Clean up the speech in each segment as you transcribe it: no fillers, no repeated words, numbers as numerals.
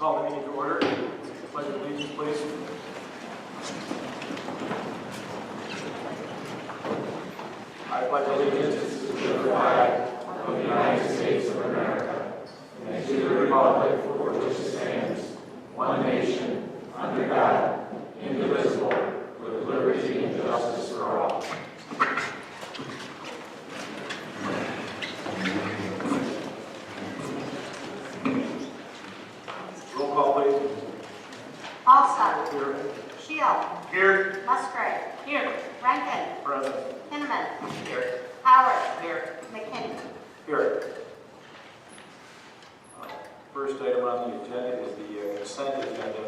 Call the meeting to order. Pledge of allegiance, please. I pledge allegiance to the flag of the United States of America and to the republic for which it stands, one nation, under God, indivisible, with liberty and justice for all. Roll call, please. Alstott. Here. Shield. Here. Musgrave. Here. Rankin. Present. Kinnaman. Here. Howard. Here. McKinney. Here. First item on the agenda is the consent agenda.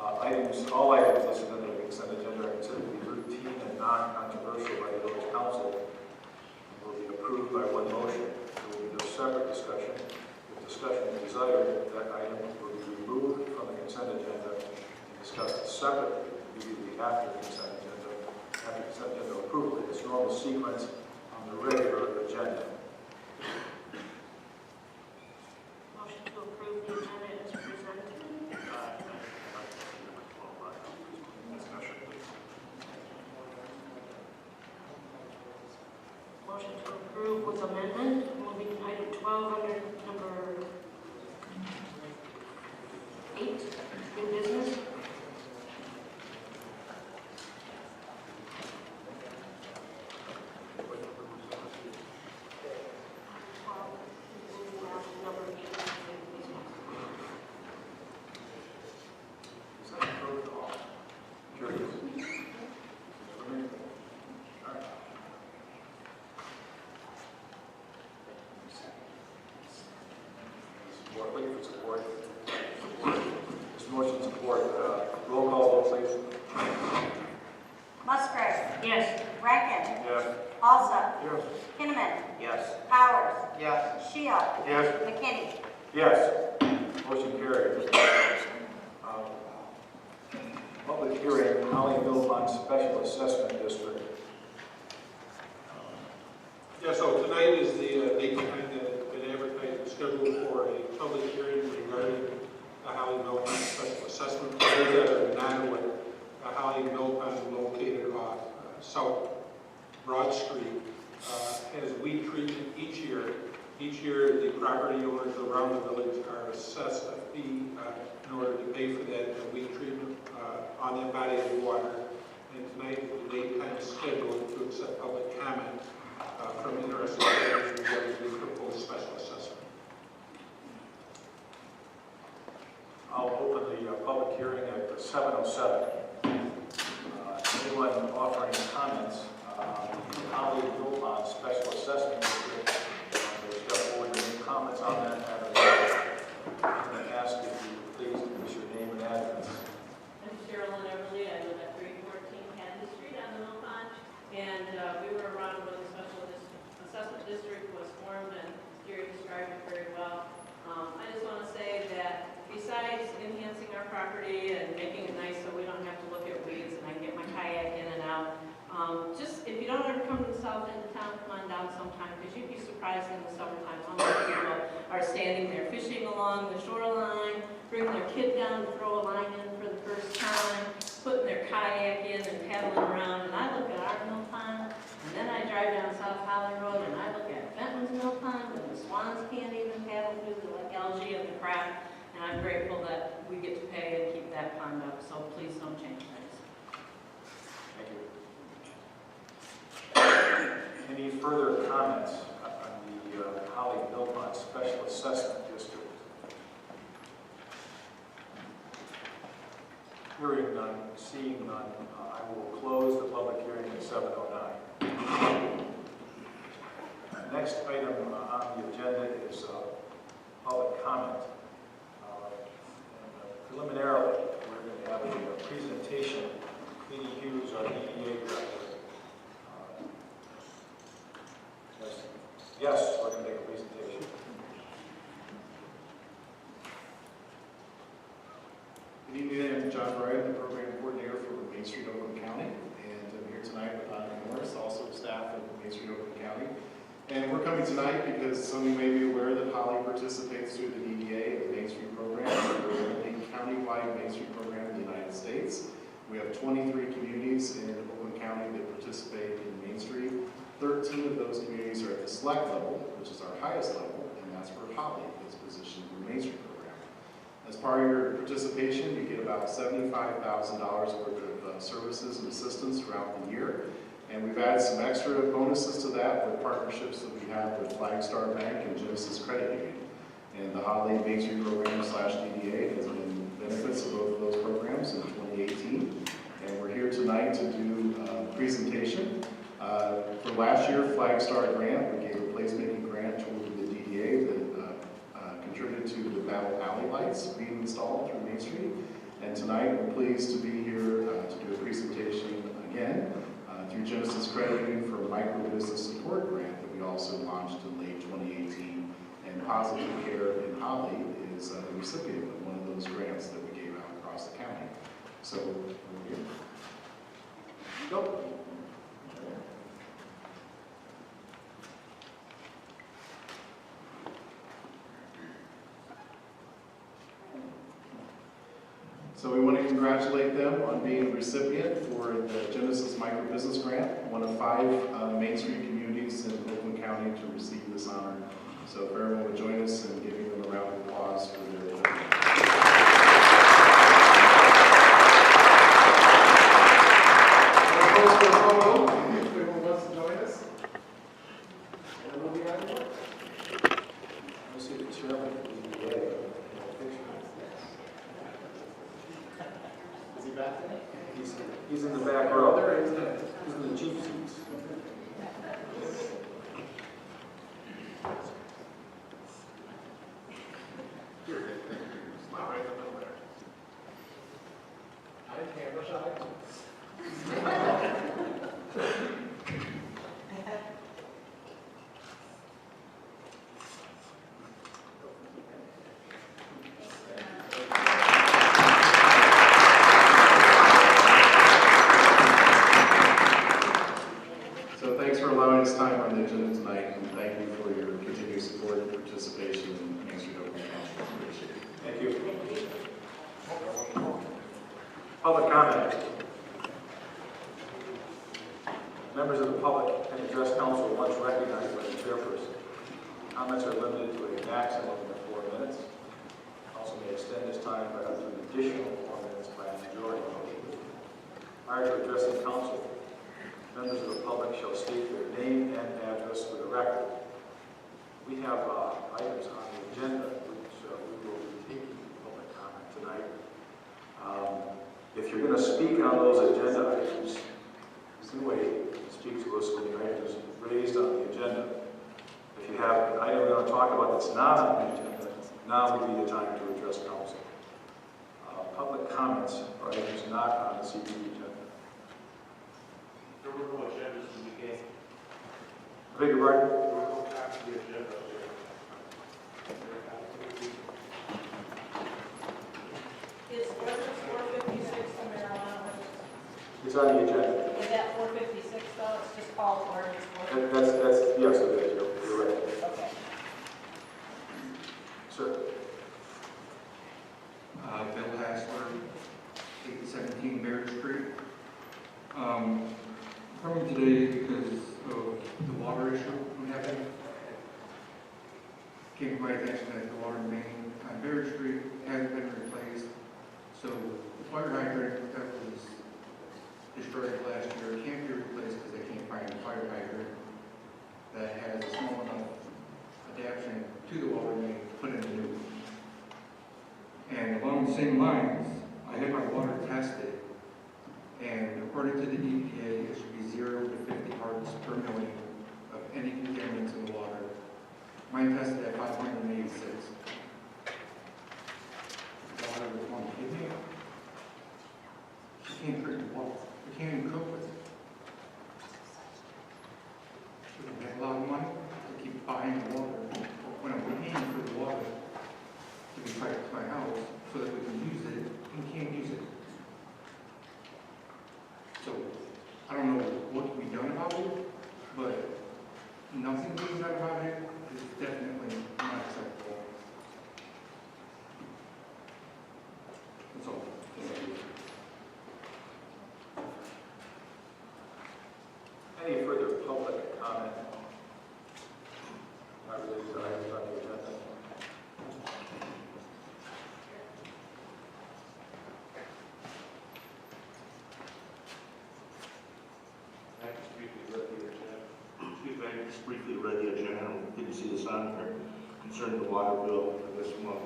All items listed under the consent agenda are considered to be routine and non-controversial by the village council and will be approved by one motion. There will be no separate discussion. If discussion is desired, that item will be removed from the consent agenda and discussed separately immediately after the consent agenda approval in its normal sequence on the regular agenda. Motion to approve the agenda as presented. Motion to approve with amendment, moving item 12 under number 8, new business. Support. This motion support. Roll call vote, please. Musgrave. Yes. Rankin. Yes. Alstott. Yes. Kinnaman. Yes. Howard. Yes. Shield. Yes. McKinney. Yes. Motion carried. Public hearing, Holly-Millpond Special Assessment District. Yeah, so tonight is the date time that been advertised, scheduled for a public hearing regarding the Holly-Millpond Special Assessment. For those that are not aware, Holly-Millpond is located off South Broad Street, has weed treatment each year. Each year, the property owners around the village are assessed a fee in order to pay for that weed treatment on that body of water. And tonight is the date time scheduled to accept public comment from interested parties regarding the proposed special assessment. I'll open the public hearing at 7:07. Anyone offering comments on the Holly-Millpond Special Assessment District? Step forward with any comments on that matter. I'm going to ask if you please give us your name and address. I'm Sherilyn Everly. I live at 314 Candy Street on the Millpond, and we were around when the Special Assessment District was formed, and Gary described it very well. I just want to say that besides enhancing our property and making it nice so we don't have to look at weeds and I can get my kayak in and out, just if you don't ever come to the south end of town, come on down sometime, because you'd be surprised in the summertime how many people are standing there fishing along the shoreline, bringing their kid down to throw a line in for the first time, putting their kayak in and paddling around. And I look at our mill pond, and then I drive down South Holly Road and I look at Benton's mill pond, and the swans can't even paddle through the algae and the crap. And I'm grateful that we get to pay and keep that pond up, so please don't change things. Thank you. Any further comments on the Holly-Millpond Special Assessment District? Hearing none, seeing none, I will close the public hearing at 7:09. Next item on the agenda is public comment. Preliminarily, we're going to have a presentation. Katie Hughes, our EDA director. Yes, we're going to make a presentation. Good evening, I'm John Wright, the program coordinator for Main Street, Oakland County, and I'm here tonight with Anna Morris, also staff of Main Street, Oakland County. And we're coming tonight because some of you may be aware that Holly participates through the DDA, the Main Street program. We're the only countywide Main Street program in the United States. We have 23 communities in Oakland County that participate in Main Street. 13 of those communities are at the select level, which is our highest level, and that's where Holly is positioned in the Main Street program. As part of your participation, you get about $75,000 worth of services and assistance throughout the year. And we've added some extra bonuses to that with partnerships that we have with Flagstar Bank and Genesis Credit Union. And the Holly Main Street program / DDA has been benefits of both of those programs in 2018. And we're here tonight to do a presentation. For last year, Flagstar grant, we gave a placemaking grant to the DDA that contributed to the Battle Alley lights being installed through Main Street. And tonight, we're pleased to be here to do a presentation again through Genesis Credit Union for a micro business support grant that we also launched in late 2018. And Positive Care in Holly is the recipient of one of those grants that we gave out across the county. So, over here. Go. So we want to congratulate them on being a recipient for the Genesis Micro Business Grant, one of 5 Main Street communities in Oakland County to receive this honor. So if everyone would join us in giving them a round of applause for their achievement. If everyone wants to join us, and we'll be out of here. I see the chairman of the DDA in the picture. Is he back there? He's in the back row. There he is. He's in the cheap seats. Smile right in the middle there. I'm camera shy. So thanks for allowing us time on the agenda tonight, and thank you for your continued support and participation in Main Street Oakland County. Appreciate it. Thank you. Public comment. Members of the public can address council once recognized by the chairperson. Comments are limited to a maximum of 4 minutes. Council may extend this time by up to an additional 4 minutes by a majority vote. Prior to addressing council, members of the public shall state their name and address for the record. We have items on the agenda which we will be taking public comment tonight. If you're going to speak on those agenda items, you can wait and speak to us when the item is raised on the agenda. If you have an item we're going to talk about that's not on the agenda, now would be the time to address council. Public comments are items not on the CBD agenda. There were no agendas in the beginning. I beg your pardon? There were no copies of the agenda. Is ordinance 456 the marijuana? It's on the agenda. Is that 456 though? It's just called ordinance 456? That's, yes, it is. You're right. Okay. Sir. Bill Hassler, 817 Baird Street. Coming today because of the water issue we have. Came to my attention that the water main on Baird Street hasn't been replaced. So the fire hydrant that was destroyed last year can't be replaced because they can't find a fire hydrant that has a small enough adaptation to the water main to put in a new one. And along the same lines, I had my water tested, and according to the EPA, it should be 0 to 50 parts per million of any contaminants in the water. Mine tested at 586. The water was one kidney. She can't drink the water. We can't even cook with it. We don't have a lot of money to keep buying the water. When I'm paying for the water to be piped to my house so that we can use it, and can't use it. So, I don't know what can be done about it, but nothing being related items on the agenda? I just briefly read the agenda. Excuse me, I just briefly read the agenda. I didn't see this on here concerning the water bill for this month.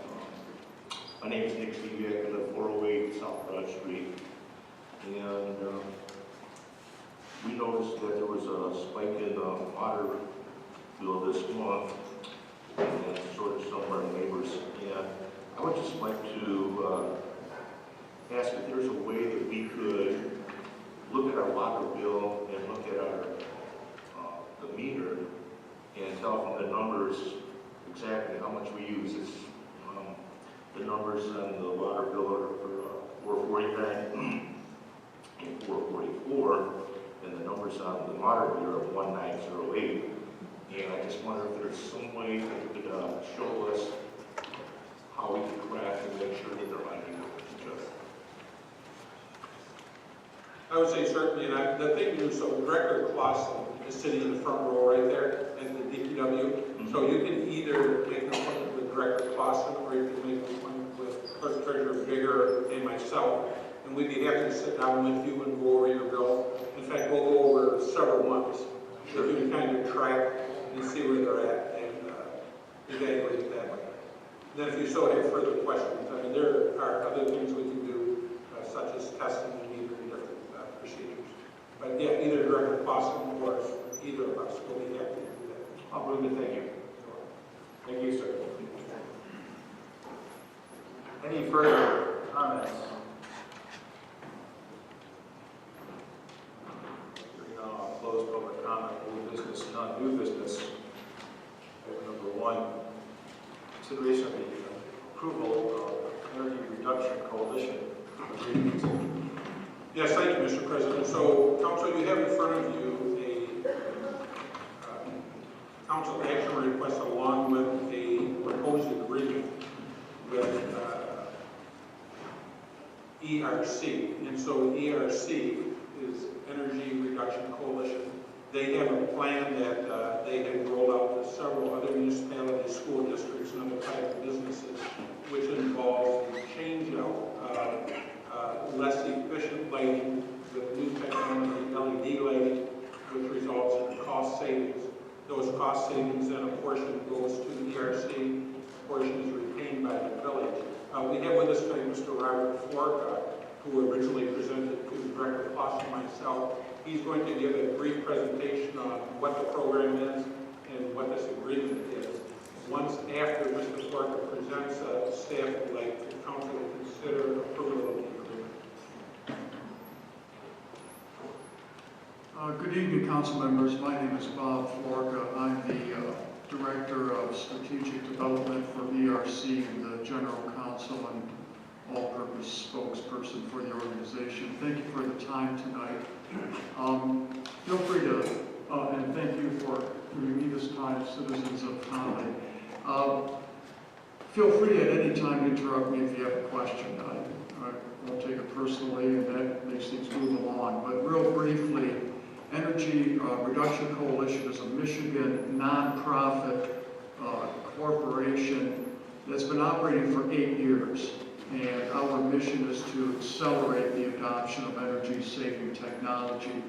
My name is Nick Stevie. I live 408 South Broad Street. And we noticed that there was a spike in the water bill this month, and sort of some of our neighbors. And I would just like to ask if there's a way that we could look at our water bill and look at our the meter and tell from the numbers exactly how much we use. It's the numbers on the water bill are for 449 and 444, and the numbers on the water meter are 1908. And I just wonder if there's some way that could show us how we can craft and make sure that they're lining up with each other. I would say certainly, and the thing is, so Director Clausen is sitting in the front row right there at the DPW. So you can either make an appointment with Director Clausen, or you can make an appointment with Clerk Treasurer Bigger and myself. And we'd be happy to sit down with you and go over your bill. In fact, we'll go over several months, so you can kind of track and see where they're at and evaluate it that way. And then if you so have further questions, I mean, there are other things we can do, such as testing and different procedures. But yeah, either Director Clausen or either of us will be happy to do that. I'll move it, thank you. Thank you, sir. Any further comments? Hearing none, I'll close public comment. Old business, none. New business. Item number 1, consideration of the approval of Energy Reduction Coalition agreement. Yes, thank you, Mr. President. So, Council, you have in front of you a council action request along with a proposed agreement with ERC. And so ERC is Energy Reduction Coalition. They have a plan that they have rolled out to several other municipalities, school districts, and other type of businesses, which involves the change out less efficient lighting with new technology, LED lighting, which results in cost savings. Those cost savings, then a portion goes to the ERC, a portion is retained by the village. We have with us today Mr. Robert Florka, who originally presented to Director Clausen and myself. He's going to give a brief presentation on what the program is and what this agreement is. Once after Mr. Florka presents, staff would like the council to consider approval of the agreement. Good evening, council members. My name is Bob Florka. I'm the Director of Strategic Development for ERC and the General Counsel and all-purpose spokesperson for the organization. Thank you for the time tonight. Feel free to, and thank you for giving me this time, citizens of Conley. Feel free at any time to interrupt me if you have a question. I won't take it personally, and that makes things move along. But real briefly, Energy Reduction Coalition is a Michigan nonprofit corporation that's been operating for 8 years. And our mission is to accelerate the adoption of energy-saving technology,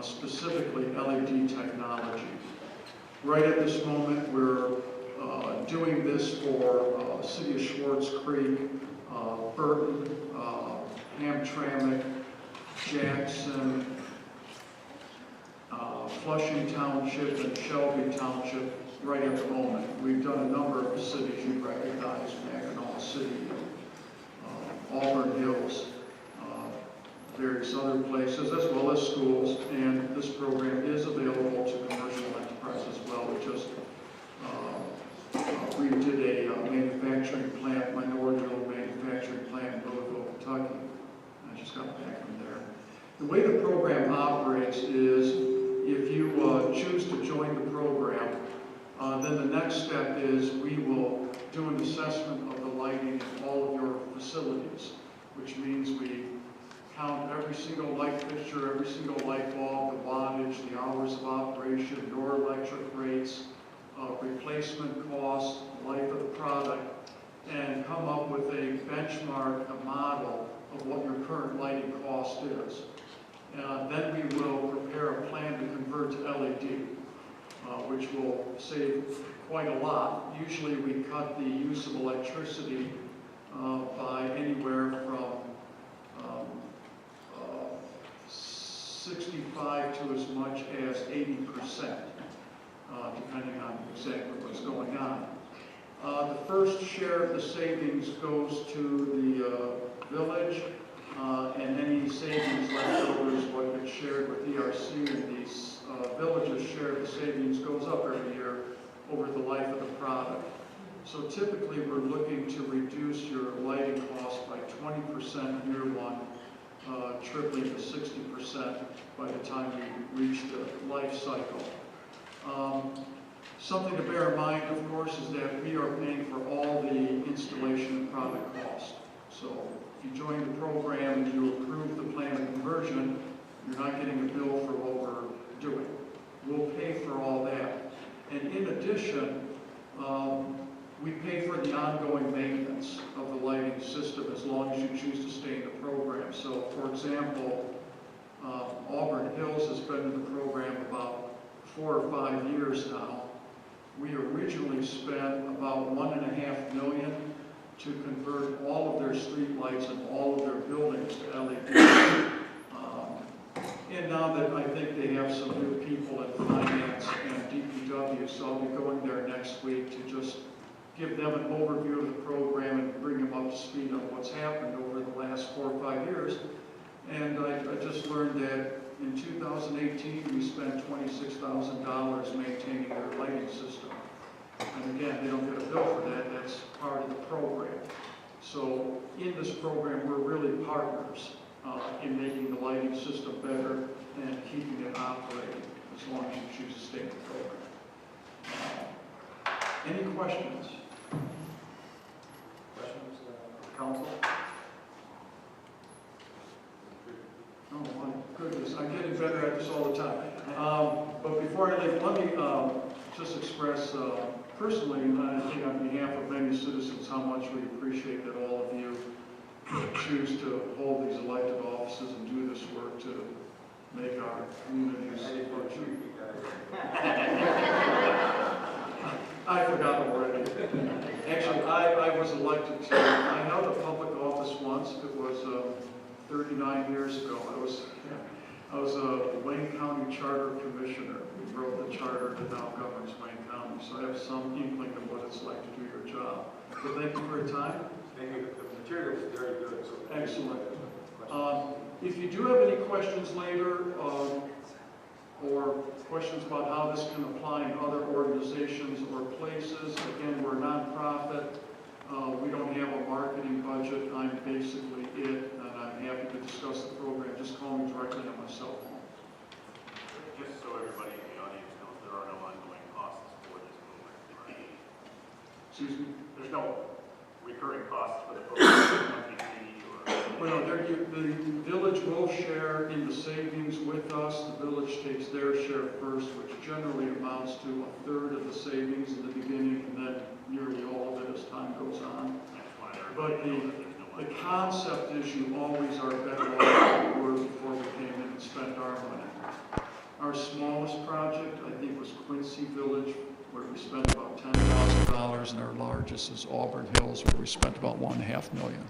specifically LED technology. Right at this moment, we're doing this for City of Schwartz Creek, Burton, Hamtramck, Jackson, Flushing Township, and Shelby Township right at the moment. We've done a number of cities you recognize, Mackinac City, Auburn Hills, various other places, as well as schools, and this program is available to commercial enterprise as well. We just we did a manufacturing plant, minority-owned manufacturing plant in Louisville, Kentucky. I just got back from there. The way the program operates is if you choose to join the program, then the next step is we will do an assessment of the lighting in all of your facilities, which means we count every single light fixture, every single light bulb, the wattage, the hours of operation, your electric rates, replacement cost, life of the product, and come up with a benchmark, a model of what your current lighting cost is. Then we will prepare a plan to convert to LED, which will save quite a lot. Usually we cut the use of electricity by anywhere from 65 to as much as 80%, depending on exactly what's going on. The first share of the savings goes to the village, and any savings left over is what gets shared with ERC, and these villages' share of the savings goes up every year over the life of the product. So typically we're looking to reduce your lighting costs by 20% in year one, tripling to 60% by the time you reach the life cycle. Something to bear in mind, of course, is that we are paying for all the installation and product costs. So if you join the program and you approve the plan of conversion, you're not getting a bill for what we're doing. We'll pay for all that. And in addition, we pay for the ongoing maintenance of the lighting system as long as you choose to stay in the program. So, for example, Auburn Hills has been in the program about 4 or 5 years now. We originally spent about $1.5 million to convert all of their street lights and all of their buildings to LED. And now that I think they have some new people in finance and DPW, so I'll be going there next week to just give them an overview of the program and bring them up to speed on what's happened over the last 4 or 5 years. And I just learned that in 2018, we spent $26,000 maintaining their lighting system. And again, they don't get a bill for that. That's part of the program. So in this program, we're really partners in making the lighting system better and keeping it operating as long as you choose to stay in the program. Any questions? Questions, council? Oh my goodness, I'm getting better at this all the time. But before I leave, let me just express personally, and I think on behalf of many citizens, how much we appreciate that all of you choose to hold these elected offices and do this work to make our communities function. I forgot already. Actually, I was elected to, I held a public office once. It was 39 years ago. I was a Wayne County Charter Commissioner. We wrote the charter that now governs Wayne County. So I have some inkling of what it's like to do your job. So thank you for your time. Thank you. The material is very good. So Excellent. If you do have any questions later, or questions about how this can apply in other organizations or places, again, we're a nonprofit. We don't have a marketing budget. I'm basically it, and I'm happy to discuss the program. Just call me directly on my cell phone. Just so everybody in the audience knows, there are no ongoing costs for this program, right? Excuse me? There's no recurring costs for the program, monthly fee or... Well, no, the village will share in the savings with us. The village takes their share first, which generally amounts to 1/3 of the savings in the beginning, and then nearly all of it as time goes on. But the concept is you always are better off than we were before we came in and spent our money. Our smallest project, I think, was Quincy Village, where we spent about $10,000, and our largest is Auburn Hills, where we spent about $1.5 million.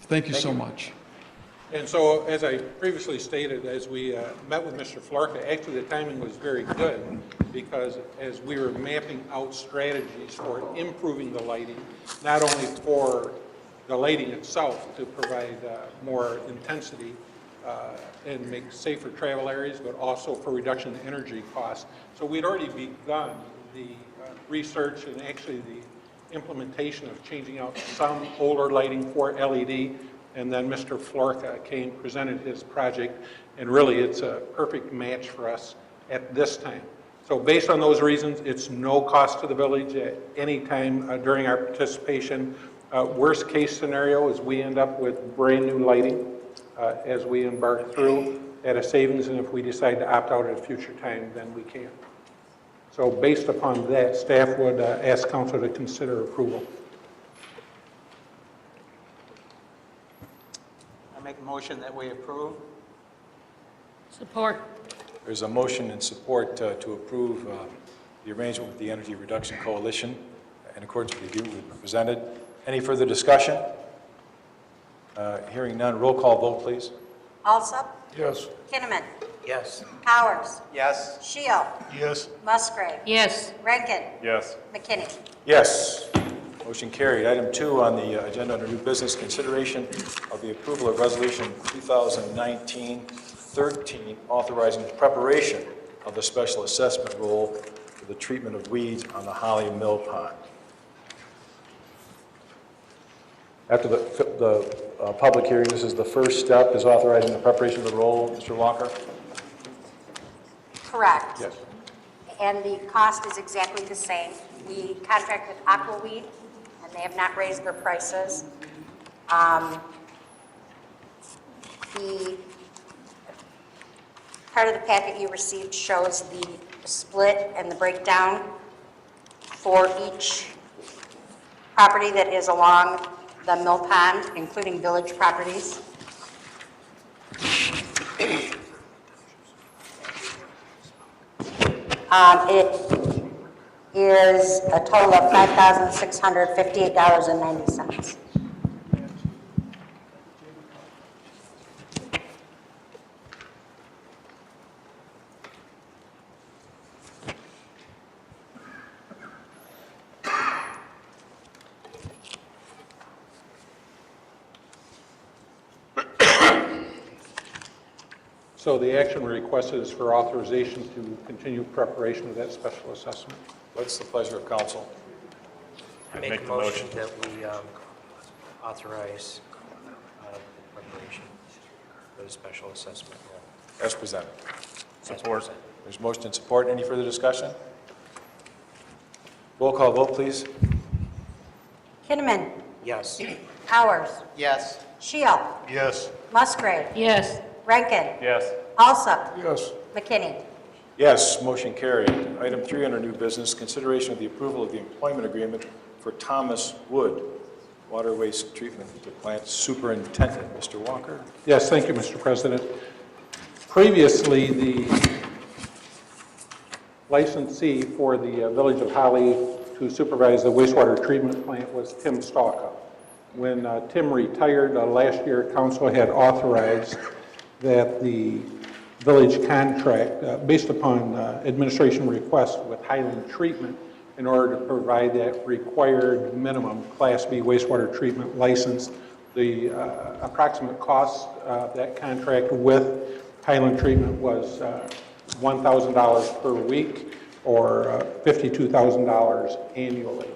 Thank you so much. And so, as I previously stated, as we met with Mr. Florka, actually the timing was very good, because as we were mapping out strategies for improving the lighting, not only for the lighting itself to provide more intensity and make safer travel areas, but also for reduction in energy costs. So we'd already begun the research and actually the implementation of changing out some older lighting for LED, and then Mr. Florka presented his project, and really it's a perfect match for us at this time. So based on those reasons, it's no cost to the village at any time during our participation. Worst case scenario is we end up with brand new lighting as we embark through at a savings, and if we decide to opt out at a future time, then we can. So based upon that, staff would ask council to consider approval. I make a motion that we approve. Support. There's a motion and support to approve the arrangement with the Energy Reduction Coalition in accordance with the agreement we presented. Any further discussion? Hearing none, roll call vote, please. Alsop. Yes. Kinnaman. Yes. Powers. Yes. Shield. Yes. Musgrave. Yes. Rankin. Yes. McKinney. Yes. Motion carried. Item 2 on the agenda under new business, consideration of the approval of resolution 2019-13 authorizing preparation of the special assessment roll for the treatment of weeds on the Holly Mill Pond. After the public hearing, this is the first step, is authorizing the preparation of the roll. Mr. Walker? Correct. Yes. And the cost is exactly the same. We contract with Aquaweed, and they have not raised their prices. The part of the packet you received shows the split and the breakdown for each property that is along the mill pond, including village properties. It is a total of $5,658.90. So the action requested is for authorization to continue preparation of that special assessment. What's the pleasure of council? I make a motion that we authorize preparation for the special assessment. As presented. Support. There's motion and support. Any further discussion? Roll call vote, please. Kinnaman. Yes. Powers. Yes. Shield. Yes. Musgrave. Yes. Rankin. Yes. Alsop. Yes. McKinney. Yes, motion carried. Item 3 under new business, consideration of the approval of the employment agreement for Thomas Wood, water waste treatment plant superintendent. Mr. Walker? Yes, thank you, Mr. President. Previously, the licensee for the Village of Holly to supervise the wastewater treatment plant was Tim Stalka. When Tim retired last year, council had authorized that the village contract, based upon administration request with Highland Treatment, in order to provide that required minimum Class B wastewater treatment license. The approximate cost of that contract with Highland Treatment was $1,000 per week or $52,000 annually.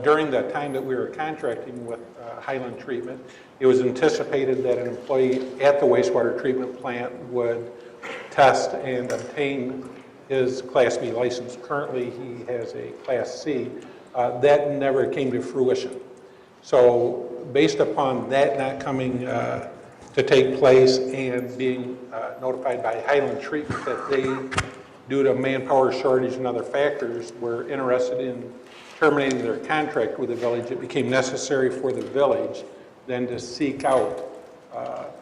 During the time that we were contracting with Highland Treatment, it was anticipated that an employee at the wastewater treatment plant would test and obtain his Class B license. Currently, he has a Class C. That never came to fruition. So based upon that not coming to take place and being notified by Highland Treatment that they, due to manpower shortage and other factors, were interested in terminating their contract with the village, it became necessary for the village then to seek out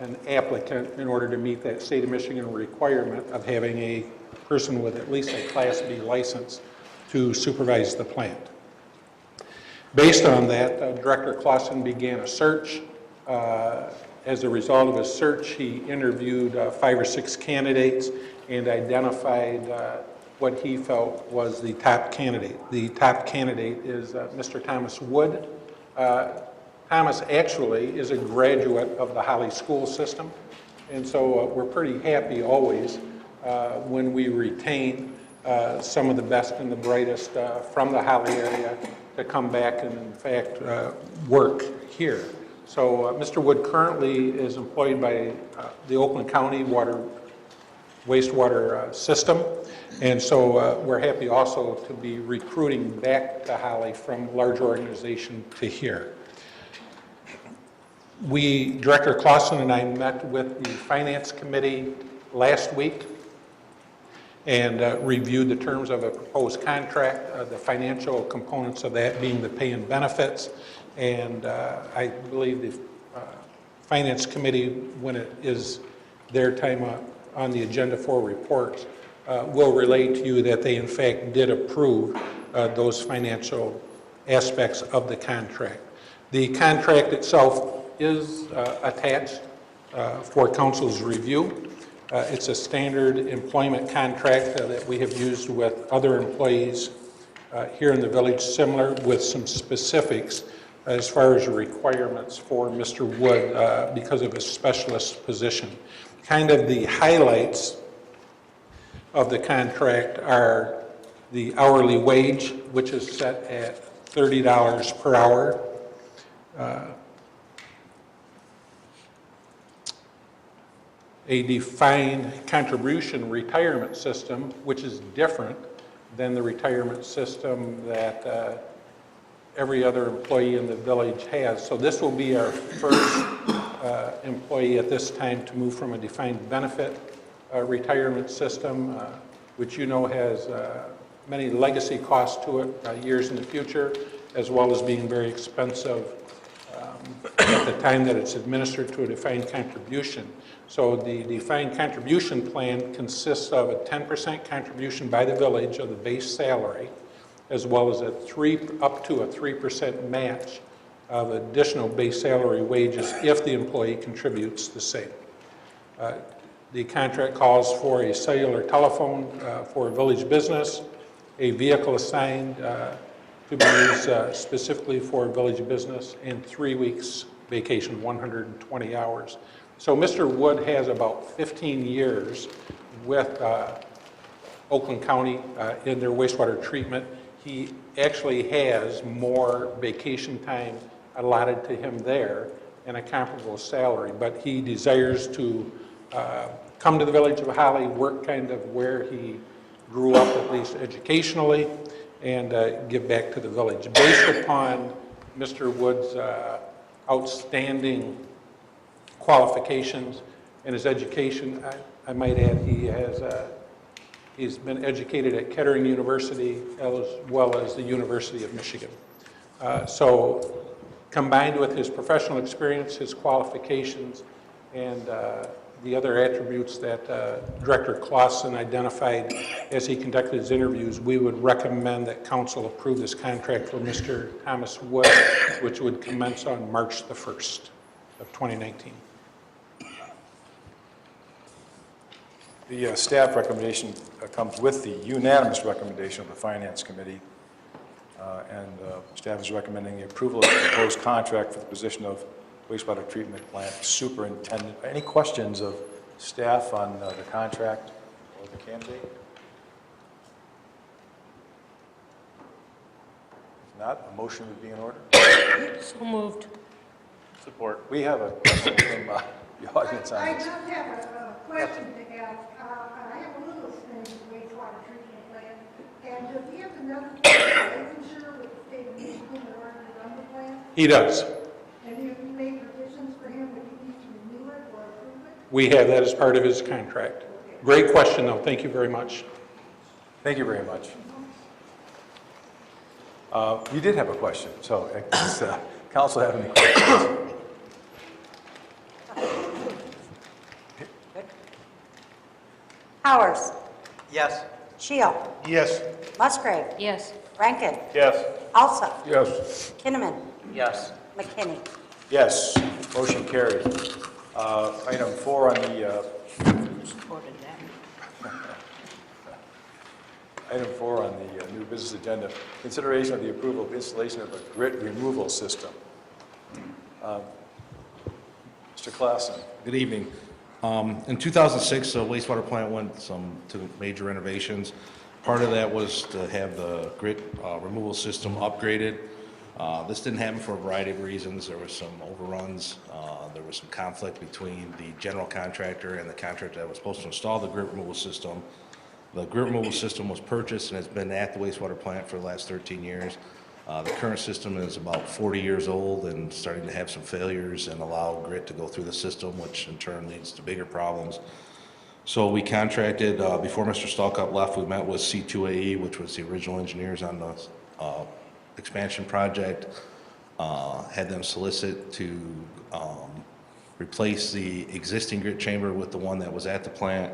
an applicant in order to meet that state of Michigan requirement of having a person with at least a Class B license to supervise the plant. Based on that, Director Clausen began a search. As a result of his search, he interviewed 5 or 6 candidates and identified what he felt was the top candidate. The top candidate is Mr. Thomas Wood. Thomas actually is a graduate of the Holly school system, and so we're pretty happy always when we retain some of the best and the brightest from the Holly area to come back and in fact work here. So Mr. Wood currently is employed by the Oakland County wastewater system, and so we're happy also to be recruiting back to Holly from large organization to here. Director Clausen and I met with the Finance Committee last week, and reviewed the terms of a proposed contract, the financial components of that being the pay and benefits. And I believe the Finance Committee, when it is their time on the agenda for reports, will relay to you that they in fact did approve those financial aspects of the contract. The contract itself is attached for council's review. It's a standard employment contract that we have used with other employees here in the village, similar with some specifics as far as requirements for Mr. Wood because of his specialist position. Kind of the highlights of the contract are the hourly wage, which is set at $30 per hour. A defined contribution retirement system, which is different than the retirement system that every other employee in the village has. So this will be our first employee at this time to move from a defined benefit retirement system, which you know has many legacy costs to it years in the future, as well as being very expensive at the time that it's administered to a defined contribution. So the defined contribution plan consists of a 10% contribution by the village of the base salary, as well as up to a 3% match of additional base salary wages if the employee contributes the same. The contract calls for a cellular telephone for a village business, a vehicle assigned to be used specifically for a village business, and 3 weeks vacation, 120 hours. So Mr. Wood has about 15 years with Oakland County in their wastewater treatment. He actually has more vacation time allotted to him there and a comparable salary, but he desires to come to the village of Holly, work kind of where he grew up, at least educationally, and give back to the village. Based upon Mr. Wood's outstanding qualifications and his education, I might add he's been educated at Kettering University as well as the University of Michigan. So combined with his professional experience, his qualifications, and the other attributes that Director Clausen identified as he conducted his interviews, we would recommend that council approve this contract for Mr. Thomas Wood, which would commence on March the 1st of 2019. The staff recommendation comes with the unanimous recommendation of the Finance Committee, and staff is recommending the approval of the proposed contract for the position of wastewater treatment plant superintendent. Any questions of staff on the contract or the candidate? If not, a motion would be in order. So moved. Support. We have a question from the audience on I this. just have a question to ask. I have a little experience with wastewater treatment plant, and does he have enough licensure with the state of Michigan in order to run the plant? He does. And have you made provisions for him when he needs to renew it or approve it? We have that as part of his contract. Great question, though. Thank you very much. Thank you very much. You did have a question, so does council have any questions? Powers. Yes. Shield. Yes. Musgrave. Yes. Rankin. Yes. Alsop. Yes. Kinnaman. Yes. McKinney. Yes, motion carried. Item 4 on the Supported that. item 4 on the new business agenda, consideration of the approval of installation of a grit removal system. Mr. Clausen. Good evening. In 2006, the wastewater plant went to major renovations. Part of that was to have the grit removal system upgraded. This didn't happen for a variety of reasons. There were some overruns. There was some conflict between the general contractor and the contractor that was supposed to install the grit removal system. The grit removal system was purchased and has been at the wastewater plant for the last 13 years. The current system is about 40 years old and starting to have some failures and allow grit to go through the system, which in turn leads to bigger problems. So we contracted, before Mr. Stalkup left, we met with C2AE, which was the original engineers on the expansion project, had them solicit to replace the existing grit chamber with the one that was at the plant.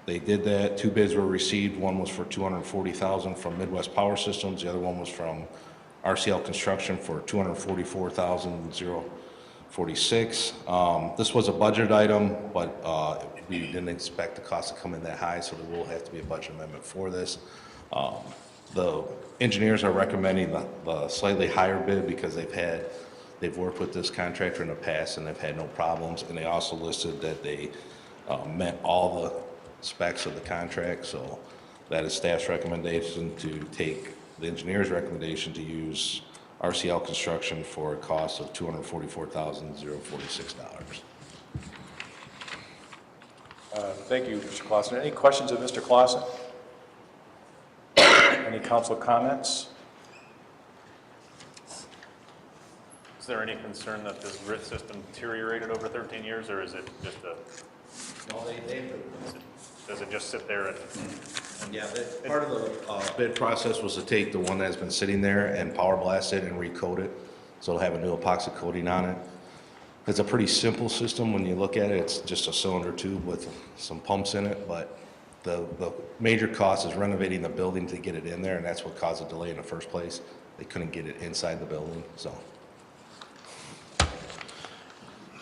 They did that. 2 bids were received. One was for $240,000 from Midwest Power Systems. The other one was from RCL Construction for $244,046. This was a budget item, but we didn't expect the cost to come in that high, so there will have to be a budget amendment for this. The engineers are recommending the slightly higher bid because they've worked with this contractor in the past and they've had no problems. And they also listed that they met all the specs of the contract, so that is staff's recommendation to take the engineer's recommendation to use RCL Construction for a cost of $244,046. Thank you, Mr. Clausen. Any questions of Mr. Clausen? Any council comments? Is there any concern that this grid system deteriorated over 13 years, or is it just a... No, Does it just sit there and... Yeah, part of the bid process was to take the one that's been sitting there and power blast it and recoat it, so it'll have a new epoxy coating on it. It's a pretty simple system when you look at it. It's just a cylinder tube with some pumps in it, but the major cost is renovating the building to get it in there, and that's what caused the delay in the first place. They couldn't get it inside the building, so.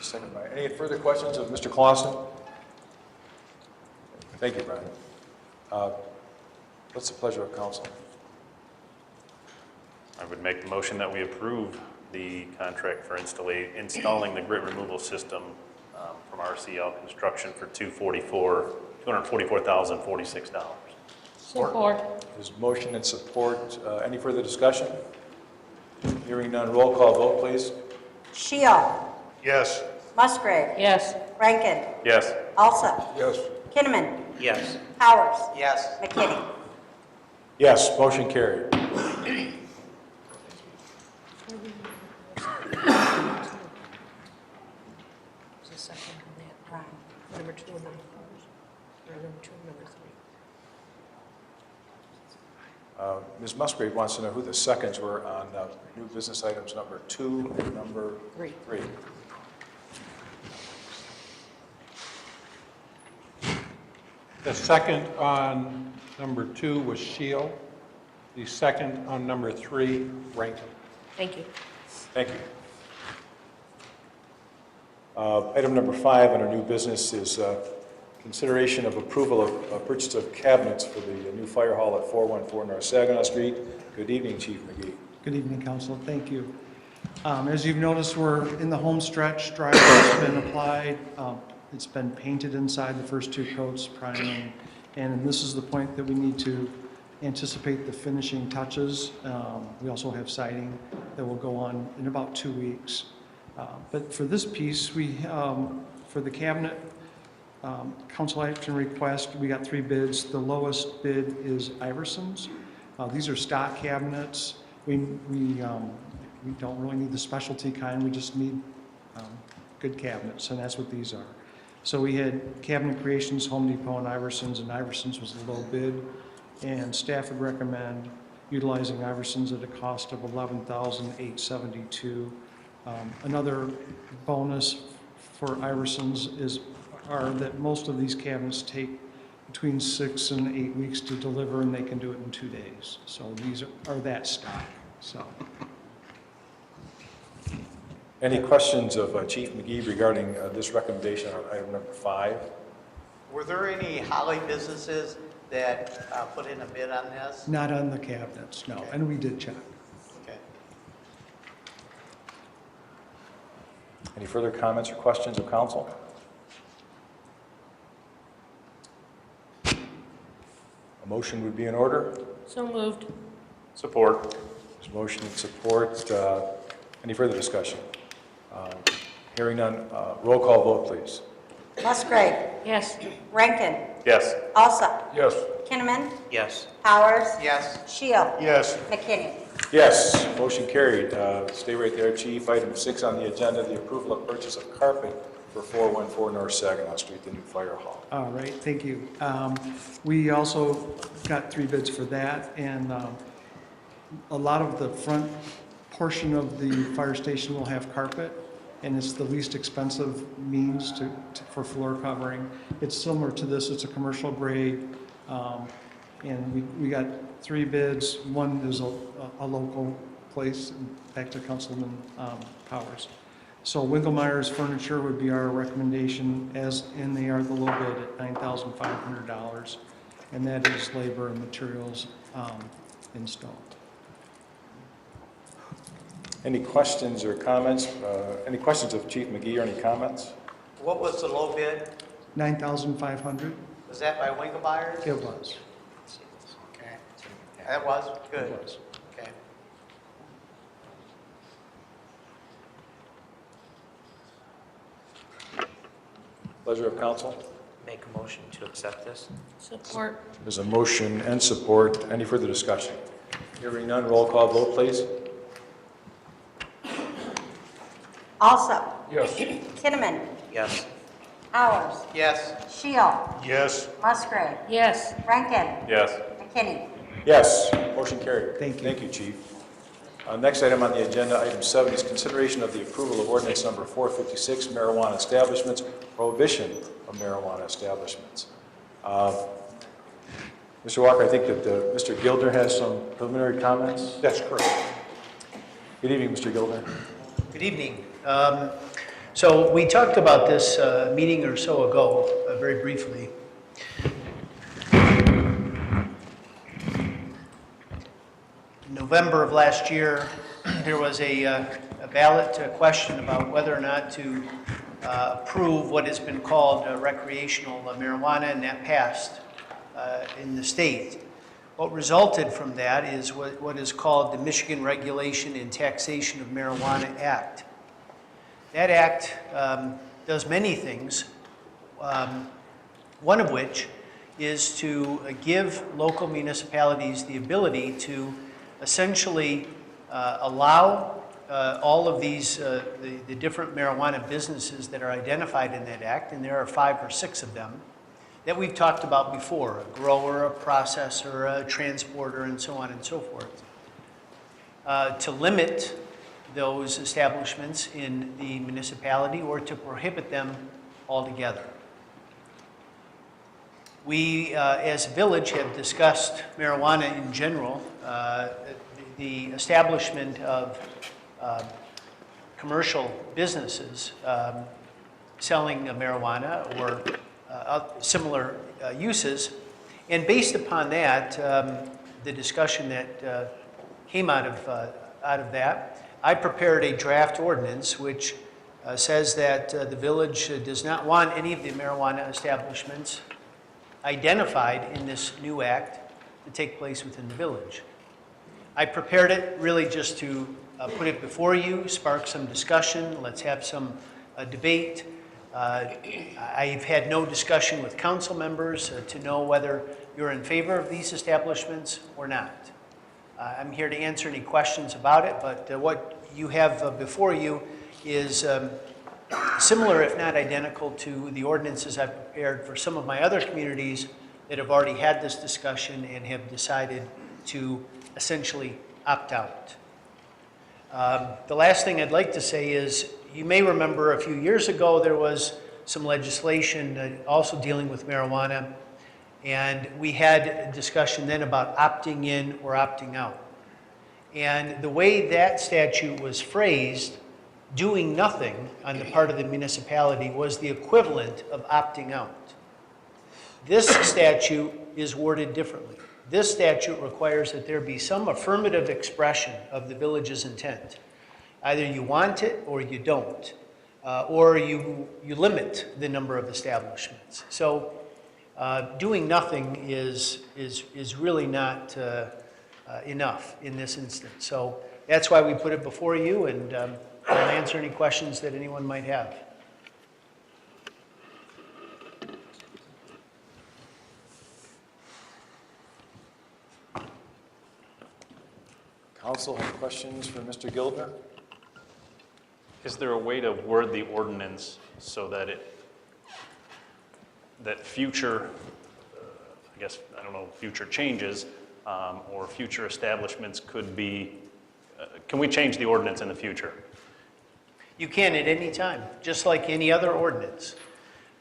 Second by, any further questions of Mr. Clausen? Thank you, Brian. What's the pleasure of council? I would make the motion that we approve the contract for installing the grit removal system from RCL Construction for $244,046. Support. There's motion and support. Any further discussion? Hearing none, roll call vote, please. Shield. Yes. Musgrave. Yes. Rankin. Yes. Alsop. Yes. Kinnaman. Yes. Powers. Yes. McKinney. Yes, motion carried. Number 2 and number 4. Or number 2 and number 3. Ms. Musgrave wants to know who the seconds were on new business items number 2 and number 3. The second on number 2 was Shield. The second on number 3, Rankin. Thank you. Thank you. Item number 5 on our new business is consideration of approval of purchase of cabinets for the new fire hall at 414 North Saginaw Street. Good evening, Chief McGee. Good evening, Council. Thank you. As you've noticed, we're in the home stretch. Drywall has been applied. It's been painted inside, the first 2 coats, priming, and this is the point that we need to anticipate the finishing touches. We also have siding that will go on in about 2 weeks. But for this piece, we for the cabinet, council action request, we got 3 bids. The lowest bid is Iverson's. These are stock cabinets. We don't really need the specialty kind. We just need good cabinets, and that's what these are. So we had Cabinet Creations, Home Depot, and Iverson's was the low bid, and staff would recommend utilizing Iverson's at a cost of $11,872. Another bonus for Iverson's are that most of these cabinets take between 6 and 8 weeks to deliver, and they can do it in 2 days. So these are that stock. So. Any questions of Chief McGee regarding this recommendation on item number 5? Were there any Holly businesses that put in a bid on this? Not on the cabinets, no, and we did check. Okay. Any further comments or questions of council? A motion would be in order. So moved. Support. There's motion and support. Any further discussion? Hearing none, roll call vote, please. Musgrave. Yes. Rankin. Yes. Alsop. Yes. Kinnaman. Yes. Powers. Yes. Shield. Yes. McKinney. Yes, motion carried. Stay right there, Chief. Item 6 on the agenda, the approval of purchase of carpet for 414 North Saginaw Street, the new fire hall. All right, thank you. We also got 3 bids for that, and a lot of the front portion of the fire station will have carpet, and it's the least expensive means for floor covering. It's similar to this, it's a commercial grade, and we got 3 bids. One is a local place, back to Councilman Powers. So Winkelmeyer's Furniture would be our recommendation, and they are the low bid at $9,500, and that is labor and materials installed. Any questions or comments? Any questions of Chief McGee or any comments? What was the low bid? $9,500? Was that by Winkelmeyer's? It was. Okay. That was? Good. It was. Okay. Pleasure of council. Make a motion to accept this. Support. There's a motion and support. Any further discussion? Hearing none, roll call vote, please. Also, Yes. Kinnaman, Yes. Powers, Yes. Shield, Yes. Musgrave, Yes. Rankin, Yes. McKinney. Yes, motion carried. Thank you. Thank you, Chief. Next item on the agenda, item 7, is consideration of the approval of ordinance number 456, marijuana establishments, prohibition of marijuana establishments. Mr. Walker, I think that Mr. Gildner has some preliminary comments. That's correct. Good evening, Mr. Gildner. Good evening. So we talked about this a meeting or so ago, very briefly. In November of last year, there was a ballot question about whether or not to approve what has been called recreational marijuana, and that passed in the state. What resulted from that is what is called the Michigan Regulation and Taxation of Marijuana Act. That act does many things, one of which is to give local municipalities the ability to essentially allow all of these, the different marijuana businesses that are identified in that act, and there are 5 or 6 of them, that we've talked about before: a grower, a processor, a transporter, and so on and so forth, to limit those establishments in the municipality or to prohibit them altogether. We, as a village, have discussed marijuana in general. The establishment of commercial businesses selling marijuana or similar uses, and based upon that, the discussion that came out of that, I prepared a draft ordinance which says that the village does not want any of the marijuana establishments identified in this new act to take place within the village. I prepared it really just to put it before you, spark some discussion, let's have some debate. I've had no discussion with council members to know whether you're in favor of these establishments or not. I'm here to answer any questions about it, but what you have before you is similar, if not identical, to the ordinances I've prepared for some of my other communities that have already had this discussion and have decided to essentially opt out. The last thing I'd like to say is, you may remember a few years ago there was some legislation also dealing with marijuana, and we had a discussion then about opting in or opting out. And the way that statute was phrased, doing nothing on the part of the municipality was the equivalent of opting out. This statute is worded differently. This statute requires that there be some affirmative expression of the village's intent. Either you want it or you don't, or you limit the number of establishments. So doing nothing is really not enough in this instance. So that's why we put it before you, and I'll answer any questions that anyone might have. Council, have questions for Mr. Gildner? Is there a way to word the ordinance so that that future, I guess, I don't know, future changes or future establishments could be, can we change the ordinance in the future? You can at any time, just like any other ordinance.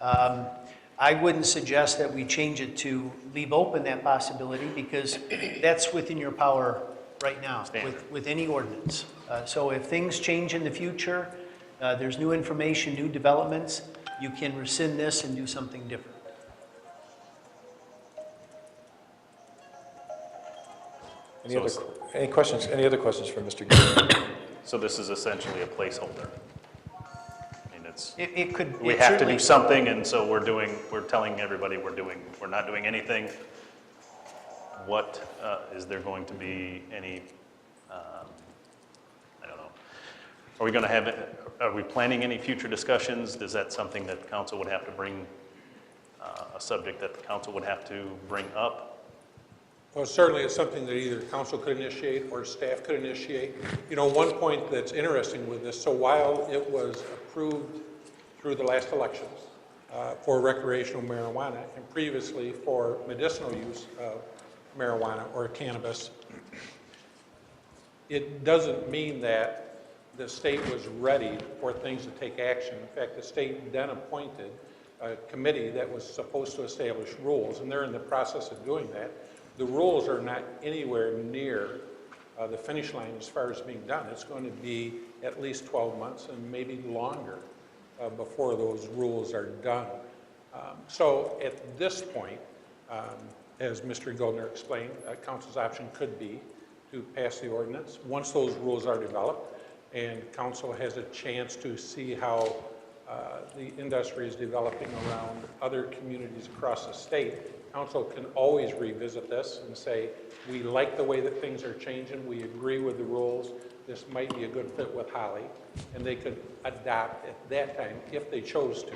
I wouldn't suggest that we change it to leave open that possibility because that's within your power right now with any ordinance. So if things change in the future, there's new information, new developments, you can rescind this and do something different. Any questions? Any other questions for Mr. Gilder? So this is essentially a placeholder. It could. We have to do something, and so we're telling everybody we're not doing anything. What, is there going to be any, I don't know. Are we going to have, are we planning any future discussions? Is that something that the council would have to bring, a subject that the council would have to bring up? Well, certainly it's something that either council could initiate or staff could initiate. You know, one point that's interesting with this, so while it was approved through the last elections for recreational marijuana and previously for medicinal use of marijuana or cannabis, it doesn't mean that the state was ready for things to take action. In fact, the state then appointed a committee that was supposed to establish rules, and they're in the process of doing that. The rules are not anywhere near the finish line as far as being done. It's going to be at least 12 months and maybe longer before those rules are done. So at this point, as Mr. Goldner explained, council's option could be to pass the ordinance. Once those rules are developed and council has a chance to see how the industry is developing around other communities across the state, council can always revisit this and say, we like the way that things are changing, we agree with the rules, this might be a good fit with Holly, and they could adopt at that time if they chose to.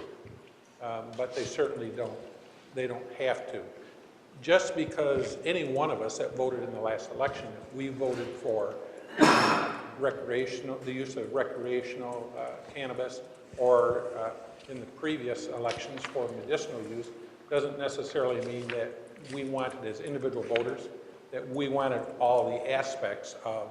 But they certainly don't. They don't have to. Just because any one of us that voted in the last election, if we voted for the use of recreational cannabis, or in the previous elections for medicinal use, doesn't necessarily mean that we wanted as individual voters, that we wanted all the aspects of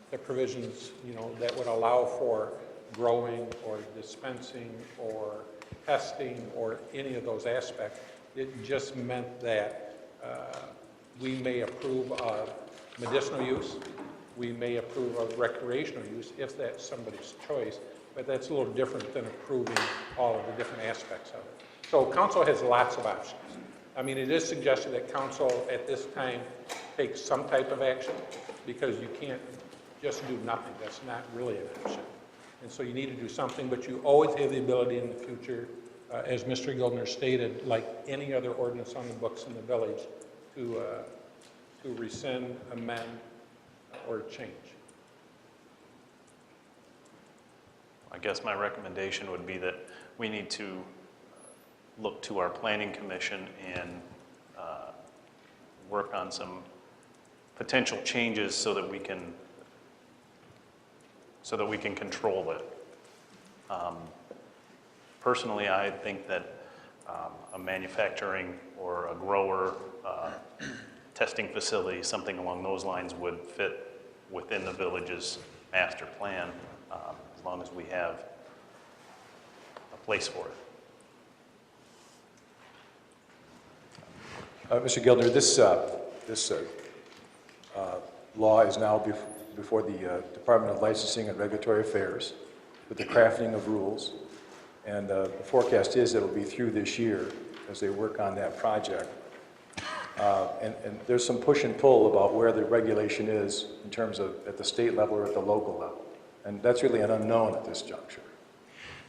the provisions, you know, that would allow for growing or dispensing or testing or any of those aspects. It just meant that we may approve of medicinal use, we may approve of recreational use if that's somebody's choice, but that's a little different than approving all of the different aspects of it. So council has lots of options. I mean, it is suggested that council at this time take some type of action because you can't just do nothing. That's not really an option. And so you need to do something, but you always have the ability in the future, as Mr. Goldner stated, like any other ordinance on the books in the village, to rescind, amend, or change. I guess my recommendation would be that we need to look to our planning commission and work on some potential changes so that we can control it. Personally, I think that a manufacturing or a grower testing facility, something along those lines, would fit within the village's master plan as long as we have a place for it. Mr. Gildner, this law is now before the Department of Licensing and Regulatory Affairs with the crafting of rules, and the forecast is it'll be through this year as they work on that project. And there's some push and pull about where the regulation is in terms of at the state level or at the local level, and that's really an unknown at this juncture.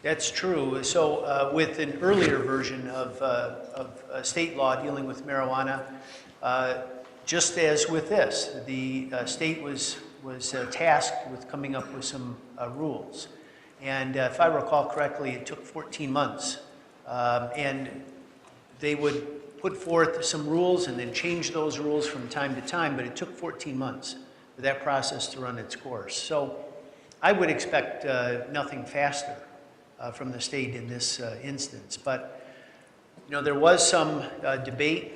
That's true. So with an earlier version of state law dealing with marijuana, just as with this, the state was tasked with coming up with some rules. And if I recall correctly, it took 14 months. And they would put forth some rules and then change those rules from time to time, but it took 14 months for that process to run its course. So I would expect nothing faster from the state in this instance. But, you know, there was some debate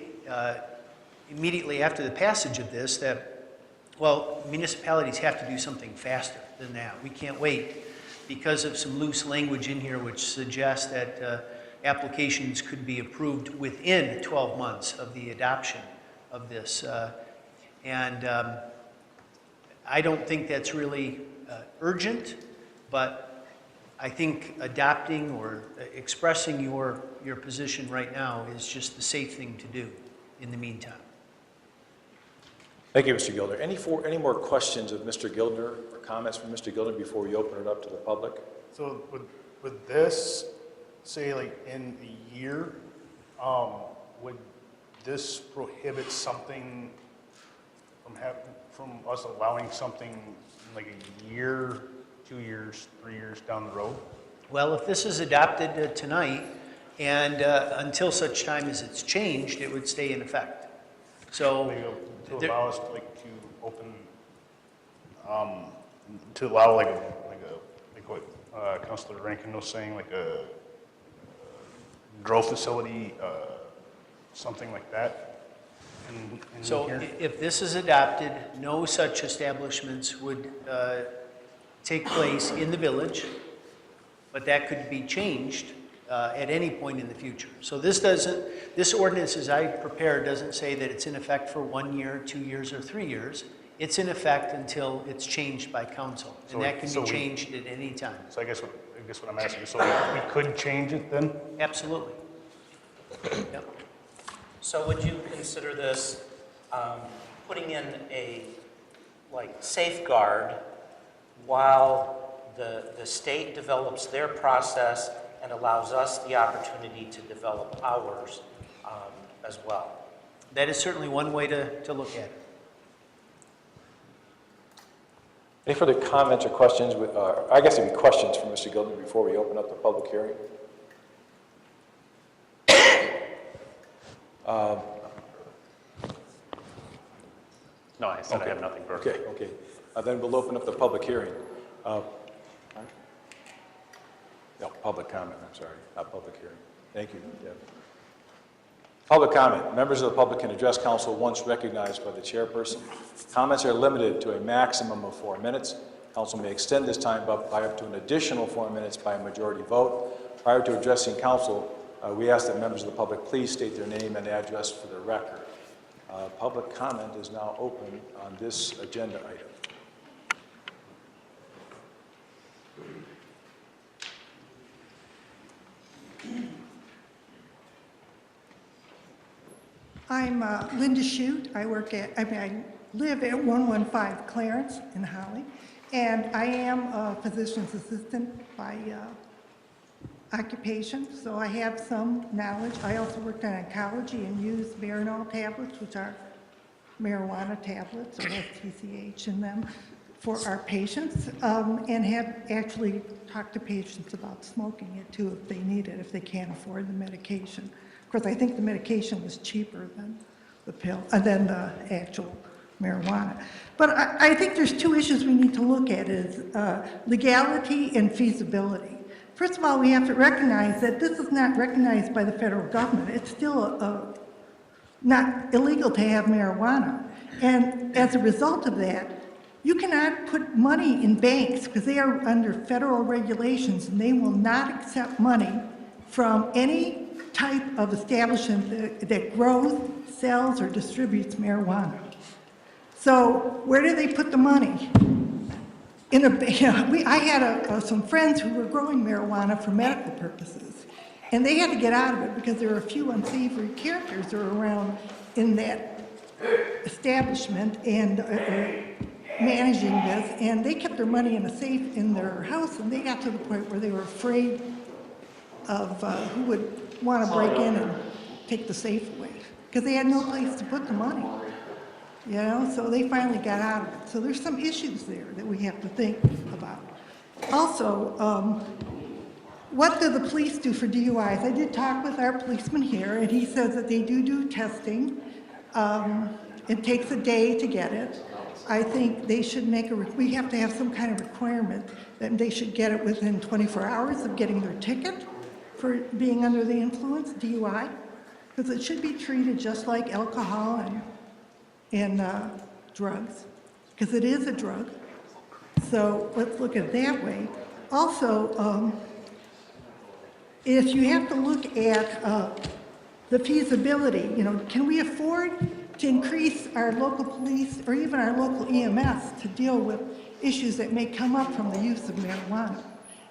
immediately after the passage of this that, well, municipalities have to do something faster than that. We can't wait because of some loose language in here which suggests that applications could be approved within 12 months of the adoption of this. I don't think that's really urgent, but I think adopting or expressing your position right now is just the safe thing to do in the meantime. Thank you, Mr. Gildner. Any more questions of Mr. Gildner or comments from Mr. Gildner before we open it up to the public? So would this, say like in a year, would this prohibit something from us allowing something like a year, 2 years, 3 years down the road? Well, if this is adopted tonight and until such time as it's changed, it would stay in effect. So to allow us to open, to allow like what Councilor Rankin was saying, like a grow facility, something like that. So if this is adopted, no such establishments would take place in the village, but that could be changed at any point in the future. So this ordinance as I prepared doesn't say that it's in effect for 1 year, 2 years, or 3 years. It's in effect until it's changed by council, and that can be changed at any time. So I guess what I'm asking, so we could change it then? Absolutely. Yep. So would you consider this putting in a safeguard while the state develops their process and allows us the opportunity to develop ours as well? That is certainly one way to look at it. Any further comments or questions? I guess there'd be questions from Mr. Gildner before we open up the public hearing. No, I said I have nothing further. Okay. Then we'll open up the public hearing. No, public comment, I'm sorry, not public hearing. Thank you, Deb. Public comment. Members of the public can address council once recognized by the chairperson. Comments are limited to a maximum of 4 minutes. Council may extend this time by up to an additional 4 minutes by a majority vote. Prior to addressing council, we ask that members of the public please state their name and address for the record. Public comment is now open on this agenda item. I'm Linda Shute. I live at 115 Clarence in Holly, and I am a physician's assistant by occupation, so I have some knowledge. I also worked on oncology and used Marinol tablets, which are marijuana tablets, or has TCH in them, for our patients, and have actually talked to patients about smoking it too if they need it, if they can't afford the medication. Of course, I think the medication was cheaper than the pill, than the actual marijuana. But I think there's two issues we need to look at is legality and feasibility. First of all, we have to recognize that this is not recognized by the federal government. It's still not illegal to have marijuana. And as a result of that, you cannot put money in banks because they are under federal regulations and they will not accept money from any type of establishment that grows, sells, or distributes marijuana. So where do they put the money? I had some friends who were growing marijuana for medical purposes, and they had to get out of it because there were a few unsavory characters that were around in that establishment and managing this, and they kept their money in a safe in their house, and they got to the point where they were afraid of who would want to break in and take the safe away because they had no place to put the money. You know, so they finally got out of it. So there's some issues there that we have to think about. Also, what do the police do for DUIs? I did talk with our policeman here, and he says that they do testing. it takes a day to get it. I think they should make we have to have some kind of requirement that they should get it within 24 hours of getting their ticket for being under the influence, DUI, because it should be treated just like alcohol and drugs, because it is a drug. So let's look at it that way. Also, if you have to look at the feasibility, can we afford to increase our local police or even our local EMS to deal with issues that may come up from the use of marijuana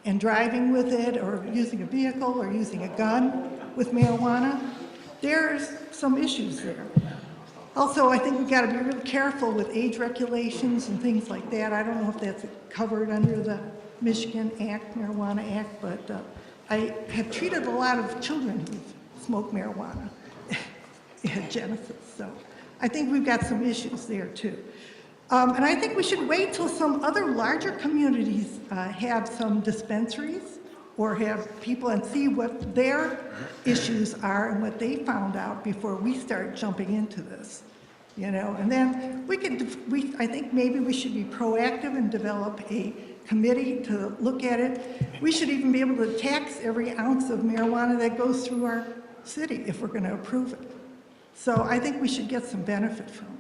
and driving with it or using a vehicle or using a gun with marijuana? There's some issues there. Also, I think we've got to be really careful with age regulations and things like that. I don't know if that's covered under the Michigan Act, Marijuana Act, but I have treated a lot of children who smoke marijuana at Genesis, so I think we've got some issues there too. And I think we should wait till some other larger communities have some dispensaries or have people and see what their issues are and what they found out before we start jumping into this, and then I think maybe we should be proactive and develop a committee to look at it. We should even be able to tax every ounce of marijuana that goes through our city if we're going to approve it. So I think we should get some benefit from it.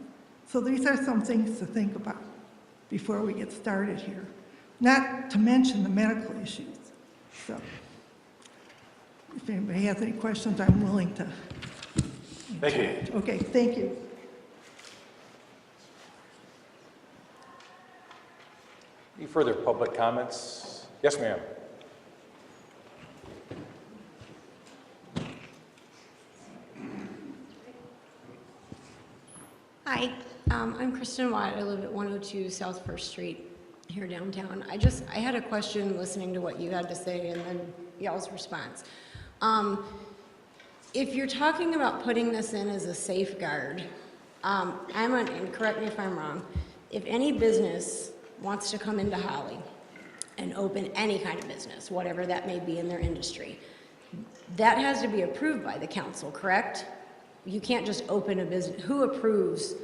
So these are some things to think about before we get started here, not to mention the medical issues. So if anybody has any questions, I'm willing to. Thank you. Okay, thank you. Any further public comments? Yes, ma'am. Hi, I'm Kristen Watt. I live at 102 South First Street here downtown. I had a question listening to what you had to say and then y'all's response. If you're talking about putting this in as a safeguard, and correct me if I'm wrong, if any business wants to come into Holly and open any kind of business, whatever that may be in their industry, that has to be approved by the council, correct? You can't just open a business. Who approves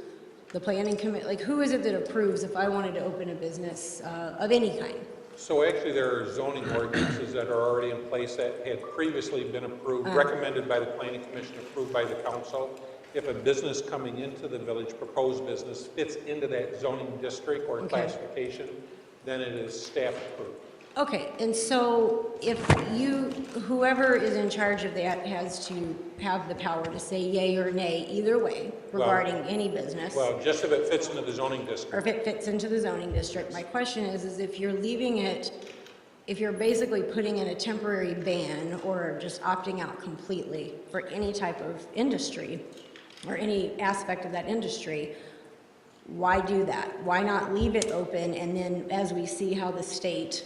the planning committee? Like, who is it that approves if I wanted to open a business of any kind? So actually, there are zoning ordinances that are already in place that had previously been approved, recommended by the planning commission, approved by the council. If a business coming into the village, proposed business, fits into that zoning district or classification, then it is staff approved. Okay, and so if whoever is in charge of that has to have the power to say yay or nay either way regarding any business. Well, just if it fits into the zoning district. Or if it fits into the zoning district. My question is if you're leaving it, if you're basically putting in a temporary ban or just opting out completely for any type of industry or any aspect of that industry, why do that? Why not leave it open and then as we see how the state,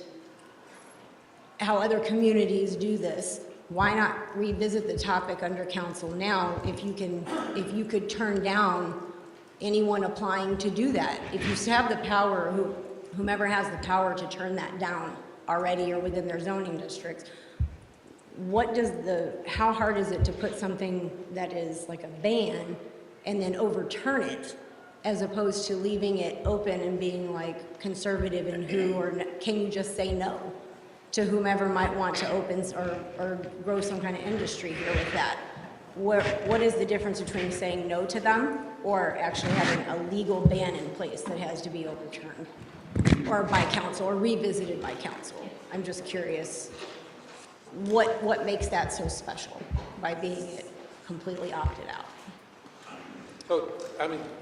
how other communities do this, why not revisit the topic under council now if you could turn down anyone applying to do that? If you have the power, whomever has the power to turn that down already or within their zoning districts, how hard is it to put something that is like a ban and then overturn it as opposed to leaving it open and being like conservative in who, or can you just say no to whomever might want to open or grow some kind of industry here with that? What is the difference between saying no to them or actually having a legal ban in place that has to be overturned or by council or revisited by council? I'm just curious what makes that so special by being it completely opted out?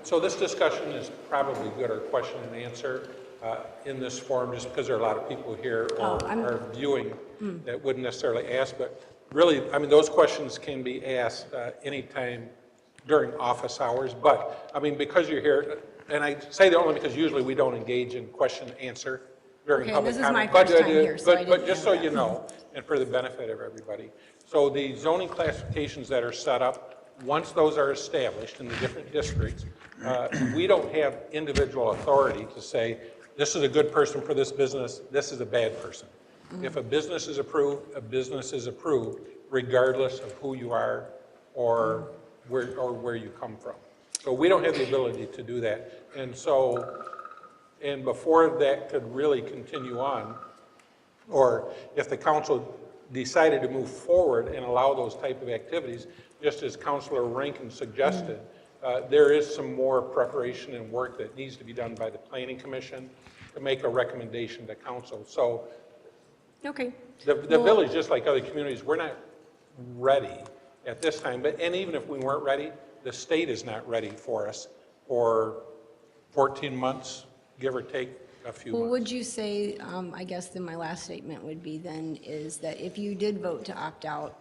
So this discussion is probably good, or question and answer in this forum, just because there are a lot of people here or are viewing that wouldn't necessarily ask, but really, those questions can be asked anytime during office hours, but, because you're here, and I say that only because usually we don't engage in question and answer during public comment. This is my first time here, so I didn't But just so know you know, and for the benefit of everybody, so the zoning classifications that are set up, once those are established in the different districts, we don't have individual authority to say, this is a good person for this business, this is a bad person. If a business is approved regardless of who you are or where you come from. So we don't have the ability to do that. And so, and before that could really continue on, or if the council decided to move forward and allow those type of activities, just as Councilor Rankin suggested, there is some more preparation and work that needs to be done by the Planning Commission to make a recommendation to council. So Okay. the village, just like other communities, we're not ready at this time, and even if we weren't ready, the state is not ready for us for 14 months, give or take a few Well, months. would you say, I guess then my last statement would be then, is that if you did vote to opt out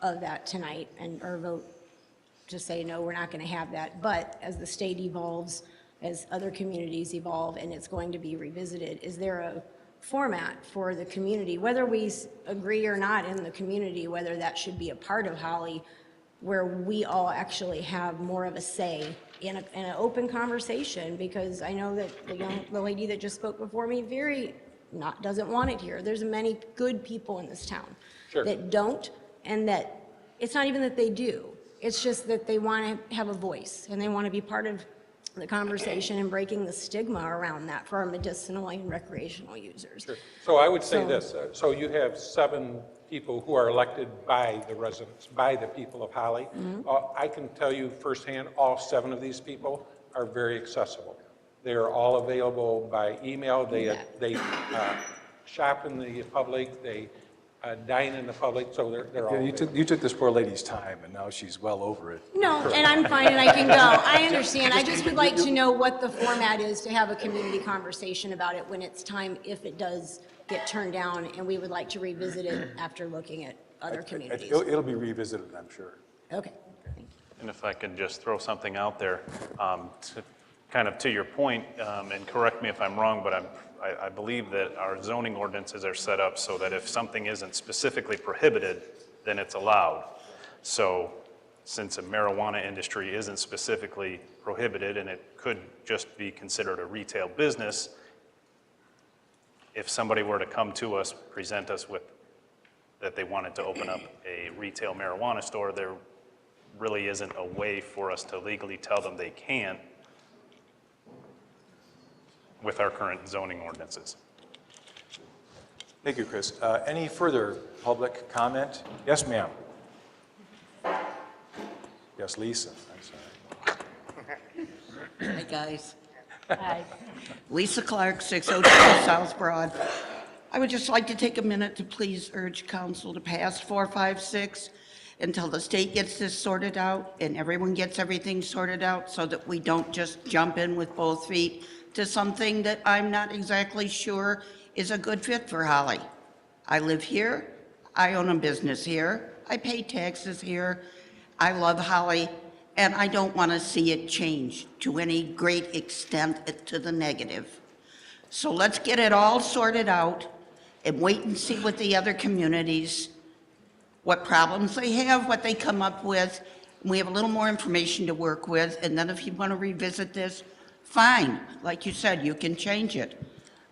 of that tonight, or vote to say, no, we're not going to have that, but as the state evolves, as other communities evolve, and it's going to be revisited, is there a format for the community, whether we agree or not in the community, whether that should be a part of Holly, where we all actually have more of a say in an open conversation? Because I know that the lady that just spoke before me doesn't want it here. There's many good people in this town that don't, and that it's not even that they do. It's just that they want to have a voice and they want to be part of the conversation and breaking the stigma around that for our medicinal and recreational users. Sure. So I would say this, so you have 7 people who are elected by the residents, by the people of Holly. I can tell you firsthand, all 7 of these people are very accessible. They are all available by email. They shop in the public. They dine in the public, so they're all You took this poor lady's time, and now she's well over it. No, and I'm fine and I can go. I understand. I just would like to know what the format is to have a community conversation about it when it's time, if it does get turned down, and we would like to revisit it after looking at other communities. It'll be revisited, I'm sure. Okay. And if I could just throw something out there, kind of to your point, and correct me if I'm wrong, but I believe that our zoning ordinances are set up so that if something isn't specifically prohibited, then it's allowed. So since a marijuana industry isn't specifically prohibited and it could just be considered a retail business, if somebody were to come to us, present us with that they wanted to open up a retail marijuana store, there really isn't a way for us to legally tell them they can't with our current zoning ordinances. Thank you, Chris. Any further public comment? Yes, ma'am. Yes, Lisa. I'm sorry. Hi, guys. Hi. Lisa Clark, 602 South Broad. I would just like to take a minute to please urge council to pass 456 until the state gets this sorted out and everyone gets everything sorted out, so that we don't just jump in with both feet to something that I'm not exactly sure is a good fit for Holly. I live here, I own a business here, I pay taxes here, I love Holly, and I don't want to see it change to any great extent to the negative. So let's get it all sorted out and wait and see what the other communities, what problems they have, what they come up with. We have a little more information to work with, and then if you want to revisit this, fine. Like you said, you can change it.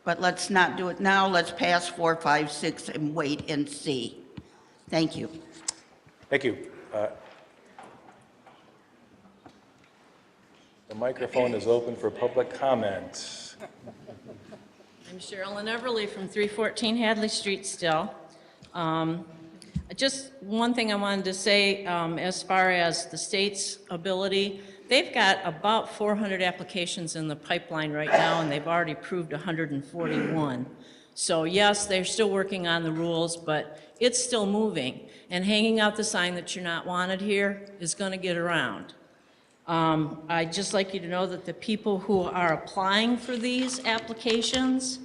But let's not do it now. Let's pass 456 and wait and see. Thank you. Thank you. The microphone is open for public comment. I'm Cheryl Everly from 314 Hadley Street still. Just one thing I wanted to say as far as the state's ability, they've got about 400 applications in the pipeline right now, and they've already approved 141. So yes, they're still working on the rules, but it's still moving. And hanging out the sign that you're not wanted here is going to get around. I'd just like you to know that the people who are applying for these applications,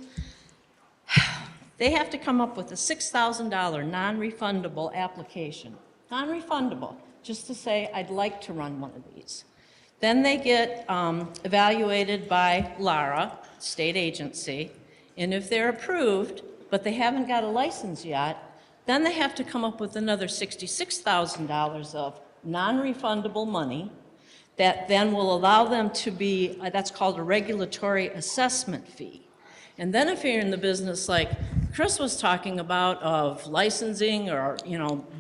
they have to come up with a $6,000 non-refundable application. Non-refundable, just to say, I'd like to run one of these. Then they get evaluated by LARA, state agency, and if they're approved, but they haven't got a license yet, then they have to come up with another $66,000 of non-refundable money that then will allow them to be, that's called a regulatory assessment fee. And then if you're in the business like Chris was talking about of licensing or,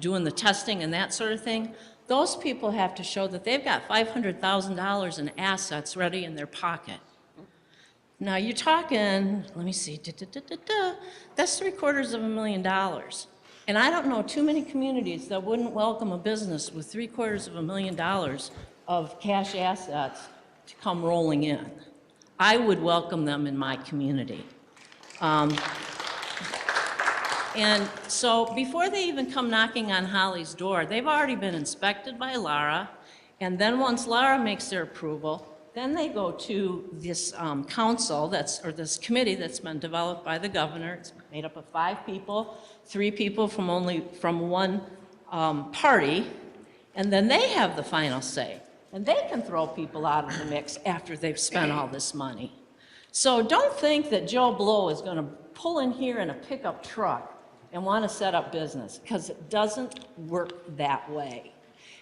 doing the testing and that sort of thing, those people have to show that they've got $500,000 in assets ready in their pocket. Now, you're talking, let me see, that's $750,000. And I don't know too many communities that wouldn't welcome a business with $750,000 of cash assets to come rolling in. I would welcome them in my community. And so before they even come knocking on Holly's door, they've already been inspected by Lara, and then once Lara makes their approval, then they go to this council or this committee that's been developed by the governor. It's made up of 5 people, 3 people from one party, and then they have the final say. And they can throw people out of the mix after they've spent all this money. So don't think that Joe Blow is going to pull in here in a pickup truck and want to set up business, because it doesn't work that way.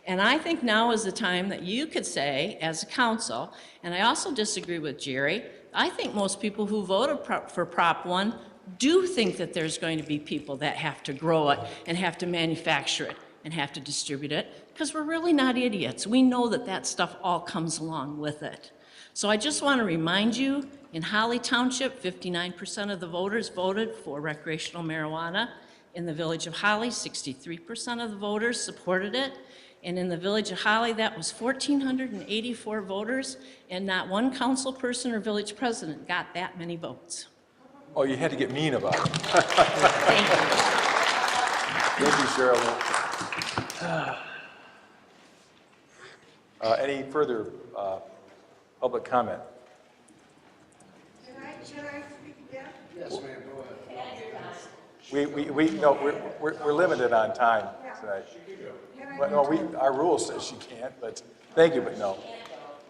And I think now is the time that you could say, as a council, and I also disagree with Jerry, I think most people who voted for Prop 1 do think that there's going to be people that have to grow it and have to manufacture it and have to distribute it, because we're really not idiots. We know that that stuff all comes along with it. So I just want to remind you, in Holly Township, 59% of the voters voted for recreational marijuana. In the village of Holly, 63% of the voters supported it. And in the village of Holly, that was 1,484 voters, and not one council person or village president got that many votes. Oh, you had to get mean about it. Thank you. Thank you, Cheryl. Any further public comment? Should I speak again? Yes, ma'am, go ahead. No, we're limited on time tonight. Well, no, our rule says she can't, but thank you, but no.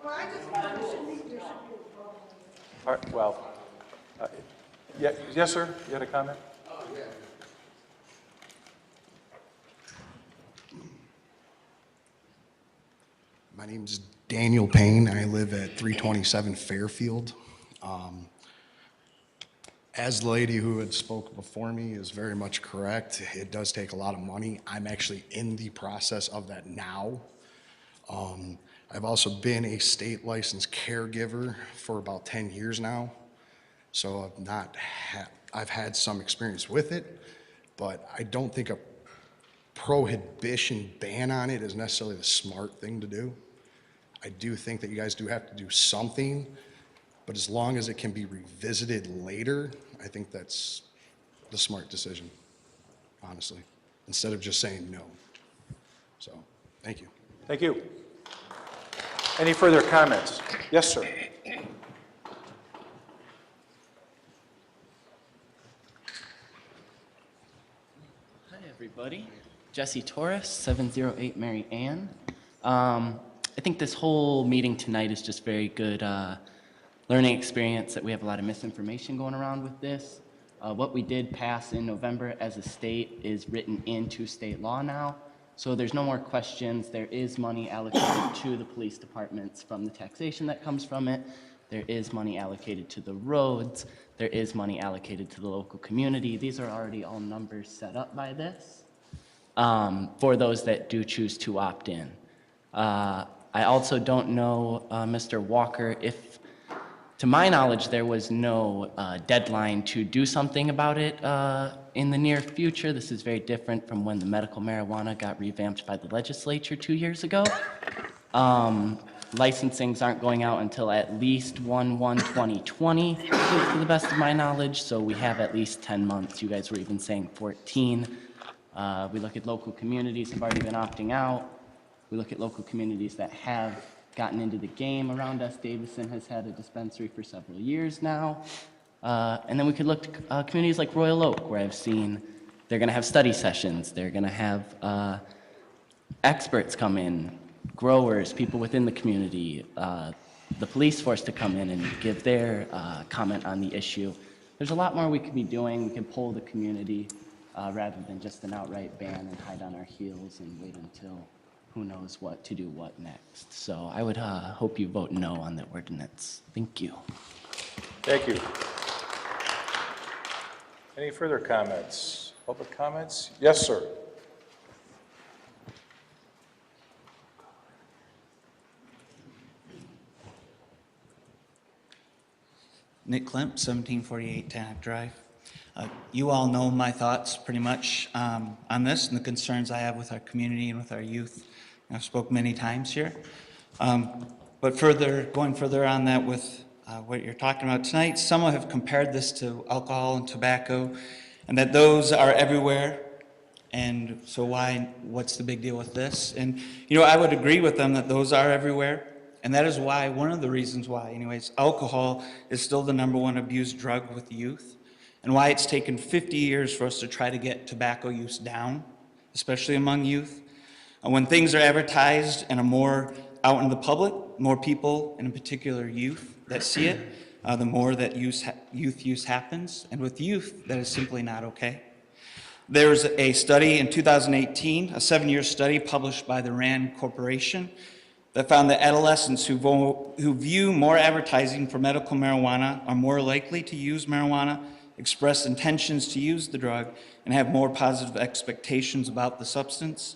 Well, I just want to speak. All right, well, yes, sir, you had a comment? My name's Daniel Payne. I live at 327 Fairfield. As the lady who had spoke before me is very much correct, it does take a lot of money. I'm actually in the process of that now. I've also been a state licensed caregiver for about 10 years now. So I've had some experience with it, but I don't think a prohibition ban on it is necessarily the smart thing to do. I do think that you guys do have to do something, but as long as it can be revisited later, I think that's the smart decision, honestly, instead of just saying no. So, thank you. Thank you. Any further comments? Yes, sir. Hi, everybody. Jesse Torres, 708 Mary Ann. I think this whole meeting tonight is just very good learning experience, that we have a lot of misinformation going around with this. What we did pass in November as a state is written into state law now. So there's no more questions. There is money allocated to the police departments from the taxation that comes from it. There is money allocated to the roads. There is money allocated to the local community. These are already all numbers set up by this for those that do choose to opt in. I also don't know, Mr. Walker, if, to my knowledge, there was no deadline to do something about it in the near future. This is very different from when the medical marijuana got revamped by the legislature 2 years ago. Licensings aren't going out until at least 1/1/2020, to the best of my knowledge, so we have at least 10 months. You guys were even saying 14. We look at local communities that have already been opting out. We look at local communities that have gotten into the game around us. Davison has had a dispensary for several years now. And then we could look to communities like Royal Oak, where I've seen they're going to have study sessions. They're going to have experts come in, growers, people within the community, the police force to come in and give their comment on the issue. There's a lot more we could be doing. We can poll the community rather than just an outright ban and hide on our heels and wait until who knows what to do what next. So I would hope you vote no on the ordinance. Thank you. Thank you. Any further comments? Public comments? Yes, sir. Nick Klimp, 1748 Tannock Drive. You all know my thoughts pretty much on this and the concerns I have with our community and with our youth. I've spoke many times here. But going further on that with what you're talking about tonight, some have compared this to alcohol and tobacco, and that those are everywhere. And so what's the big deal with this? And, I would agree with them that those are everywhere. And that is why, one of the reasons why, anyways, alcohol is still the #1 abused drug with youth, and why it's taken 50 years for us to try to get tobacco use down, especially among youth. When things are advertised and are more out in the public, more people, and in particular youth, that see it, the more that youth use happens. And with youth, that is simply not okay. There's a study in 2018, a 7-year study published by the RAND Corporation, that found that adolescents who view more advertising for medical marijuana are more likely to use marijuana, express intentions to use the drug, and have more positive expectations about the substance.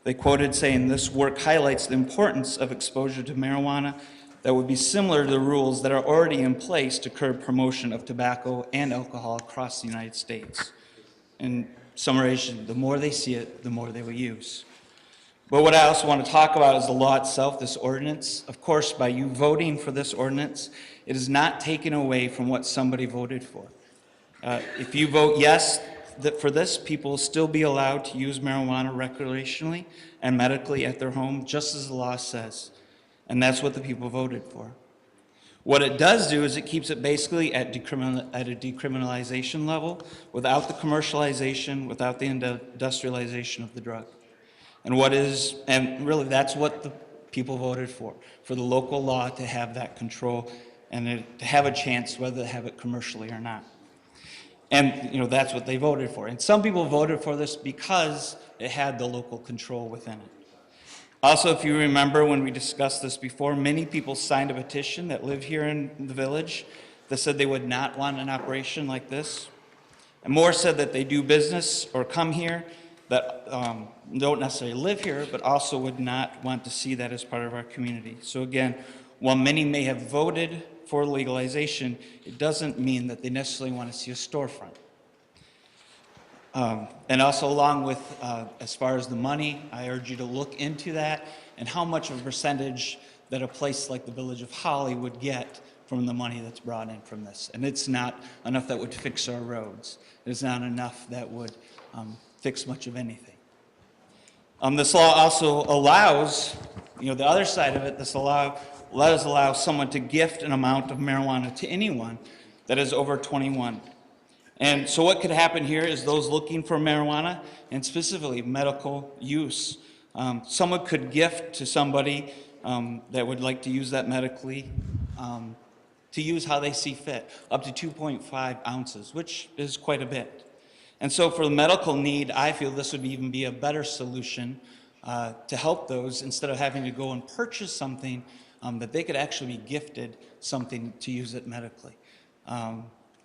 They quoted saying, "This work highlights the importance of exposure to marijuana that would be similar to the rules that are already in place to curb promotion of tobacco and alcohol across the United States." In summation, the more they see it, the more they will use. But what I also want to talk about is the law itself, this ordinance. Of course, by you voting for this ordinance, it is not taken away from what somebody voted for. If you vote yes for this, people will still be allowed to use marijuana recreationally and medically at their home, just as the law says. And that's what the people voted for. What it does do is it keeps it basically at a decriminalization level, without the commercialization, without the industrialization of the drug. And really that's what the people voted for the local law to have that control and to have a chance whether to have it commercially or not. And that's what they voted for. And some people voted for this because it had the local control within it. Also, if you remember when we discussed this before, many people signed a petition that live here in the village that said they would not want an operation like this. And more said that they do business or come here that don't necessarily live here, but also would not want to see that as part of our community. So again, while many may have voted for legalization, it doesn't mean that they necessarily want to see a storefront. And also along with, as far as the money, I urge you to look into that and how much of a percentage that a place like the Village of Holly would get from the money that's brought in from this. And it's not enough that would fix our roads. It's not enough that would fix much of anything. This law also allows, the other side of it, let us allow someone to gift an amount of marijuana to anyone that is over 21. And so what could happen here is those looking for marijuana, and specifically medical use, someone could gift to somebody that would like to use that medically, to use how they see fit, up to 2.5 ounces, which is quite a bit. And so for the medical need, I feel this would even be a better solution to help those instead of having to go and purchase something that they could actually be gifted something to use it medically.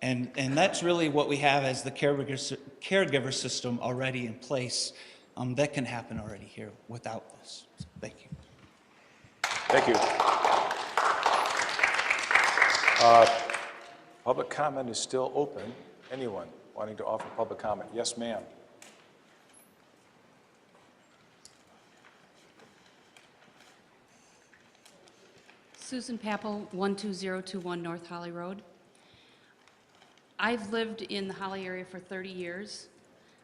And that's really what we have as the caregiver system already in place. That can happen already here without this. So, thank you. Thank you. Public comment is still open. Anyone wanting to offer public comment? Yes, ma'am. Susan Papel, 12021 North Holly Road. I've lived in the Holly area for 30 years.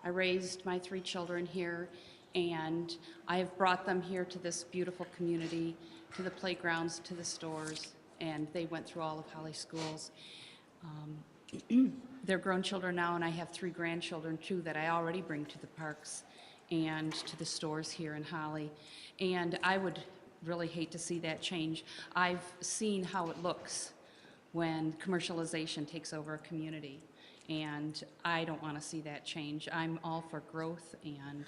I raised my 3 children here, and I have brought them here to this beautiful community, to the playgrounds, to the stores, and they went through all of Holly schools. They're grown children now, and I have 3 grandchildren too that I already bring to the parks and to the stores here in Holly. And I would really hate to see that change. I've seen how it looks when commercialization takes over a community, and I don't want to see that change. I'm all for growth and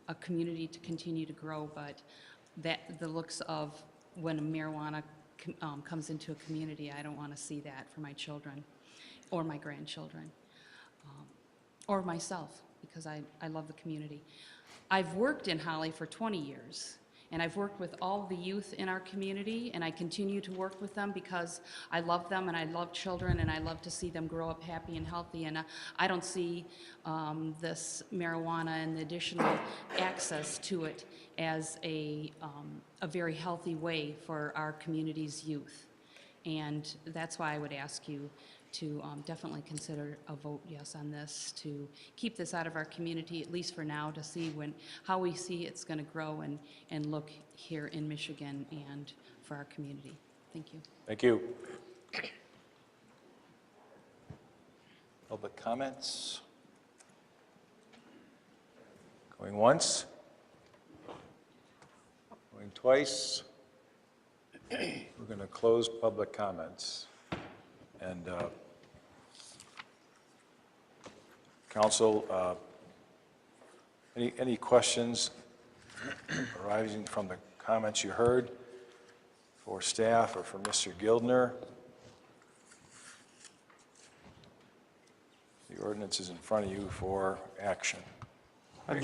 a community to continue to grow, but the looks of when marijuana comes into a community, I don't want to see that for my children or my grandchildren or myself, because I love the community. I've worked in Holly for 20 years, And I've worked with all the youth in our community, and I continue to work with them because I love them and I love children and I love to see them grow up happy and healthy. And I don't see this marijuana and the additional access to it as a very healthy way for our community's youth. And that's why I would ask you to definitely consider a vote yes on this, to keep this out of our community, at least for now, to see how we see it's going to grow and look here in Michigan and for our community. Thank you. Thank you. Public comments? Going once? Going twice? We're going to close public comments. And council, any questions arising from the comments you heard for staff or for Mr. Gildner? The ordinance is in front of you for action. I'd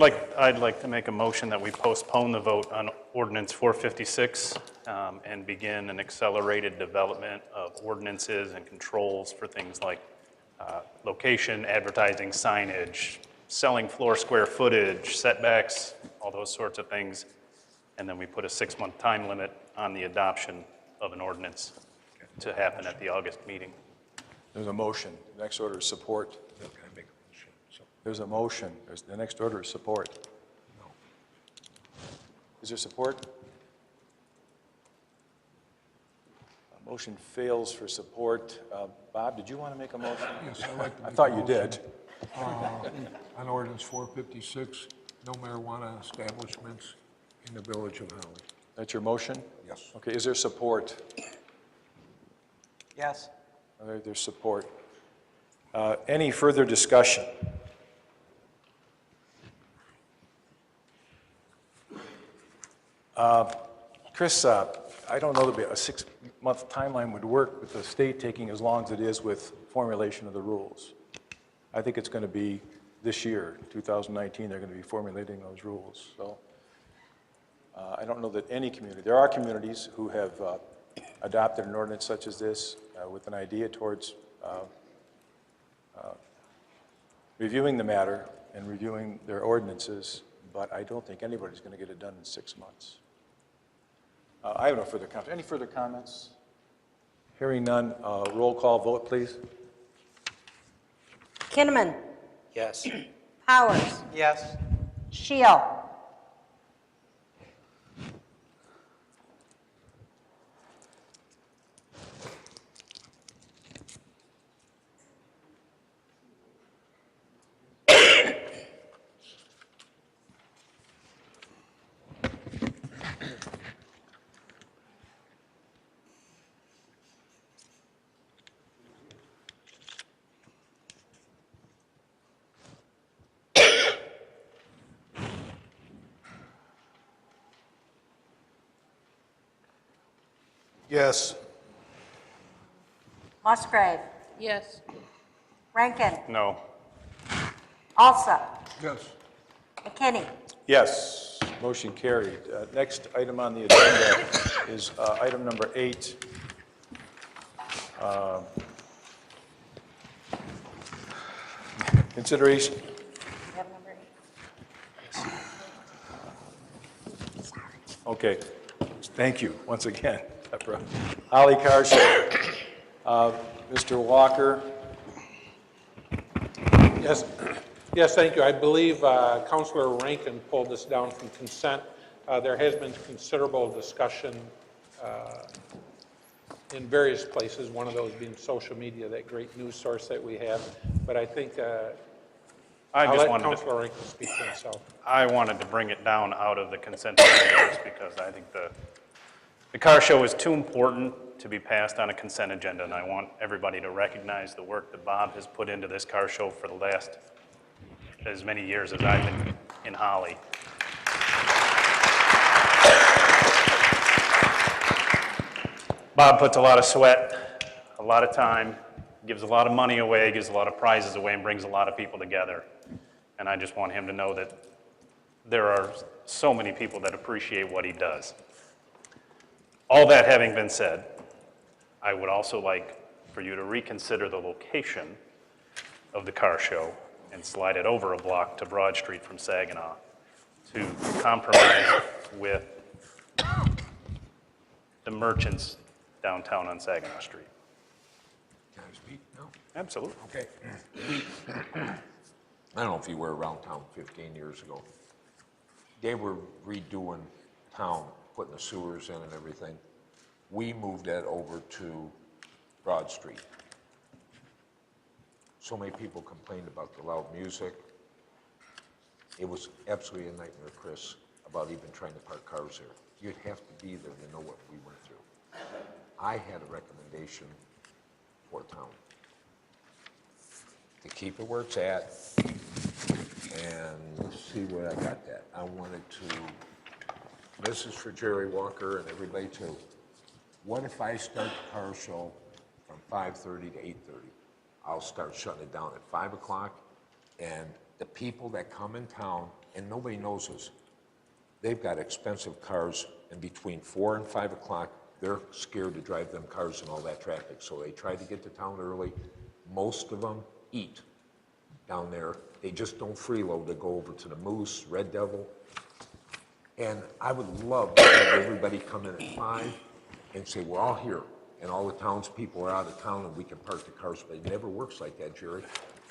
like to make a motion that we postpone the vote on ordinance 456 and begin an accelerated development of ordinances and controls for things like location, advertising, signage, selling floor square footage, setbacks, all those sorts of things. And then we put a 6-month time limit on the adoption of an ordinance to happen at the August meeting. There's a motion. The next order is support. There's a motion. The next order is support. No. Is there support? A motion fails for support. Bob, did you want to make a motion? Yes, I'd like to make I thought a you motion. did. On ordinance 456, no marijuana establishments in the village of Holly. That's your motion? Yes. Okay, is there support? Yes. There's support. Any further discussion? Chris, I don't know that a 6-month timeline would work with the state taking as long as it is with formulation of the rules. I think it's going to be this year, 2019, they're going to be formulating those rules. So I don't know that any community, there are communities who have adopted an ordinance such as this with an idea towards reviewing the matter and reviewing their ordinances, but I don't think anybody's going to get it done in 6 months. I have no further comments. Any further comments? Hearing none, roll call vote, please. Kinnaman. Yes. Powers. Yes. Shield. Yes. Musgrave. Yes. Rankin. No. Alsop. Yes. McKinney. Yes, motion carried. Next item on the agenda is item number 8. Consideration. Okay, thank you once again, Deborah. Holly Carson, Mr. Walker. Yes, thank you. I believe Councilor Rankin pulled this down from consent. There has been considerable discussion in various places, one of those being social media, that great news source that we have. But I think I'll let Councilor Rankin speak for himself. I wanted to bring it down out of the consent agenda just because I think the car show is too important to be passed on a consent agenda, and I want everybody to recognize the work that Bob has put into this car show for the last as many years as I've been in Holly. Bob puts a lot of sweat, a lot of time, gives a lot of money away, gives a lot of prizes away, and brings a lot of people together. And I just want him to know that there are so many people that appreciate what he does. All that having been said, I would also like for you to reconsider the location of the car show and slide it over a block to Broad Street from Saginaw to compromise with the merchants downtown on Saginaw Street. Can I speak? No? Absolutely. Okay. I don't know if you were around town 15 years ago. They were redoing town, putting the sewers in and everything. We moved that over to Broad Street. So many people complained about the loud music. It was absolutely a nightmare, Chris, about even trying to park cars there. You'd have to be there to know what we went through. I had a recommendation for town to keep it where it's at, and let's see where I got that. I wanted to, this is for Jerry Walker and everybody too. What if I start the car show from 5:30 to 8:30? I'll start shutting it down at 5 o'clock, and the people that come in town, and nobody knows this, they've got expensive cars, and between 4 and 5 o'clock, they're scared to drive them cars in all that traffic, so they try to get to town early. Most of them eat down there. They just don't freeload. They go over to the Moose, Red Devil, and I would love to have everybody come in at 5 and say, we're all here, and all the townspeople are out of town, and we can park the cars, but it never works like that, Jerry.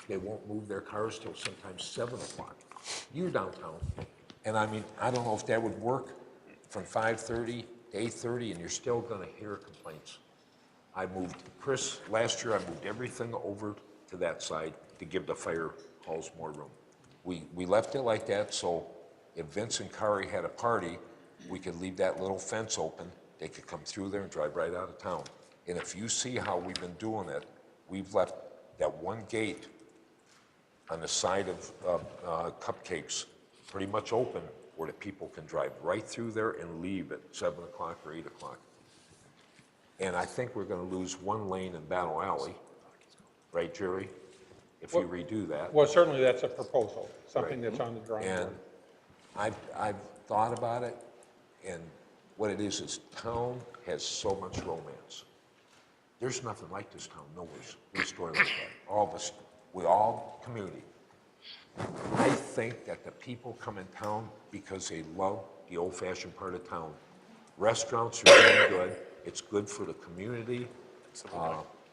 They won't move their cars till sometimes 7 o'clock. You're downtown, and I mean, I don't know if that would work from 5:30 to 8:30, and you're still gonna hear complaints. I moved, Chris, last year I moved everything over to that side to give the fire halls more room. We left it like that, so if Vince and Kari had a party, we could leave that little fence open. They could come through there and drive right out of town. And if you see how we've been doing it, we've left that one gate on the side of Cupcakes pretty much open where the people can drive right through there and leave at 7 o'clock or 8 o'clock. And I think we're gonna lose one lane in Battle Alley, right, Jerry? If you redo that. Well, certainly that's a proposal, something Right. that's on the drawing And board. I've thought about it, and what it is town has so much romance. There's nothing like this town, nowhere's a story like that. All of us, with all community. I think that the people come in town because they love the old-fashioned part of town. Restaurants are doing good. It's good for the community.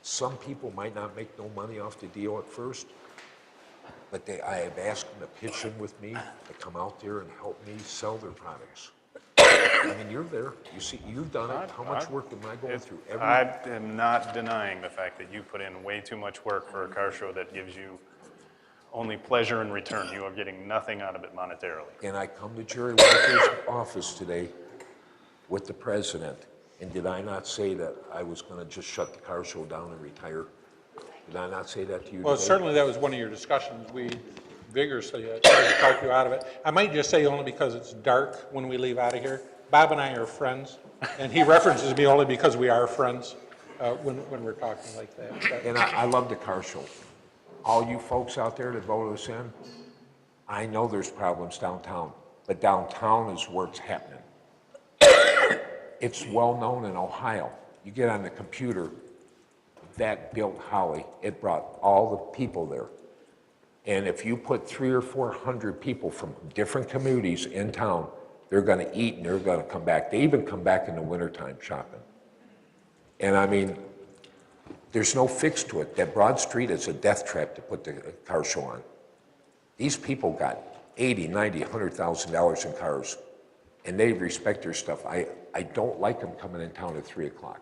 Some people might not make no money off the deal at first, but I have asked them to pitch in with me to come out there and help me sell their products. I mean, you're there. You see, you've done it. How much work am I going through? I am not denying the fact that you put in way too much work for a car show that gives you only pleasure in return. You are getting nothing out of it monetarily. And I come to Jerry Walker's office today with the president, and did I not say that I was going to just shut the car show down and retire? Did I not say that to you Well, today? certainly that was one of your discussions. We vigorously tried to talk you out of it. I might just say only because it's dark when we leave out of here. Bob and I are friends, and he references me only because we are friends when we're talking like that. But, And I love the car show. All you folks out there that voted us in, I know there's problems downtown, but downtown is where it's happening. It's well known in Ohio. You get on the computer, that built Holly, it brought all the people there. And if you put 300 or 400 people from different communities in town, they're gonna eat and they're gonna come back. They even come back in the wintertime shopping. And I mean, there's no fix to it. That Broad Street is a death trap to put the car show on. These people got $80, $90, $100,000 in cars, and they respect their stuff. I don't like them coming in town at 3 o'clock.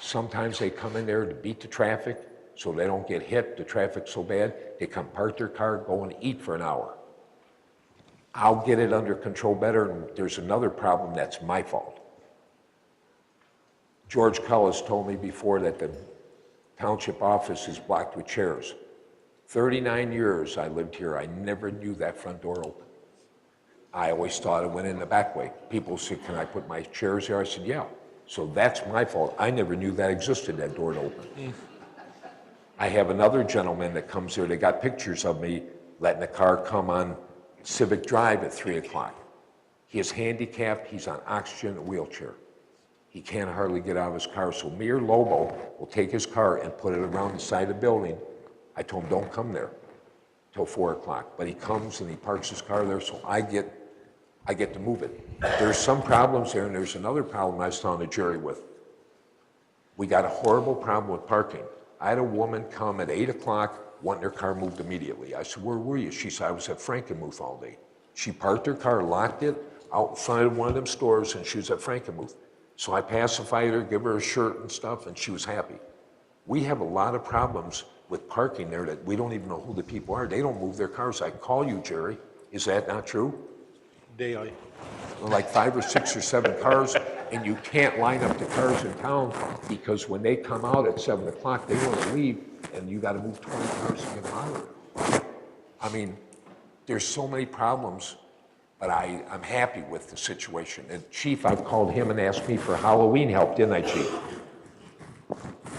Sometimes they come in there to beat the traffic so they don't get hit. The traffic's so bad, they come park their car, go and eat for an hour. I'll get it under control better, and there's another problem that's my fault. George Cullis told me before that the township office is blocked with chairs. 39 years I lived here, I never knew that front door open. I always thought it went in the back way. People said, can I put my chairs there? I said, yeah. So that's my fault. I never knew that existed, that door to open. I have another gentleman that comes there, they got pictures of me letting the car come on Civic Drive at 3 o'clock. He is handicapped, he's on oxygen, a wheelchair. He can't hardly get out of his car, so Mayor Lobo will take his car and put it around the side of the building. I told him, don't come there till 4 o'clock, but he comes and he parks his car there, so I get to move it. There's some problems there, and there's another problem I was telling the jury with. We got a horrible problem with parking. I had a woman come at 8 o'clock, wanting her car moved immediately. I said, where were you? She said, I was at Frankenmuth all day. She parked her car, locked it out in front of one of them stores, and she was at Frankenmuth. So I pacified her, give her a shirt and stuff, and she was happy. We have a lot of problems with parking there that we don't even know who the people are. They don't move their cars. I call you, Jerry. Is that not true? Daily. Like 5 or 6 or 7 cars, and you can't line up the cars in town because when they come out at 7 o'clock, they want to leave, and you got to move 20 cars to get them out of there. I mean, there's so many problems, but I'm happy with the situation. And Chief, I've called him and asked me for Halloween help, didn't I, Chief?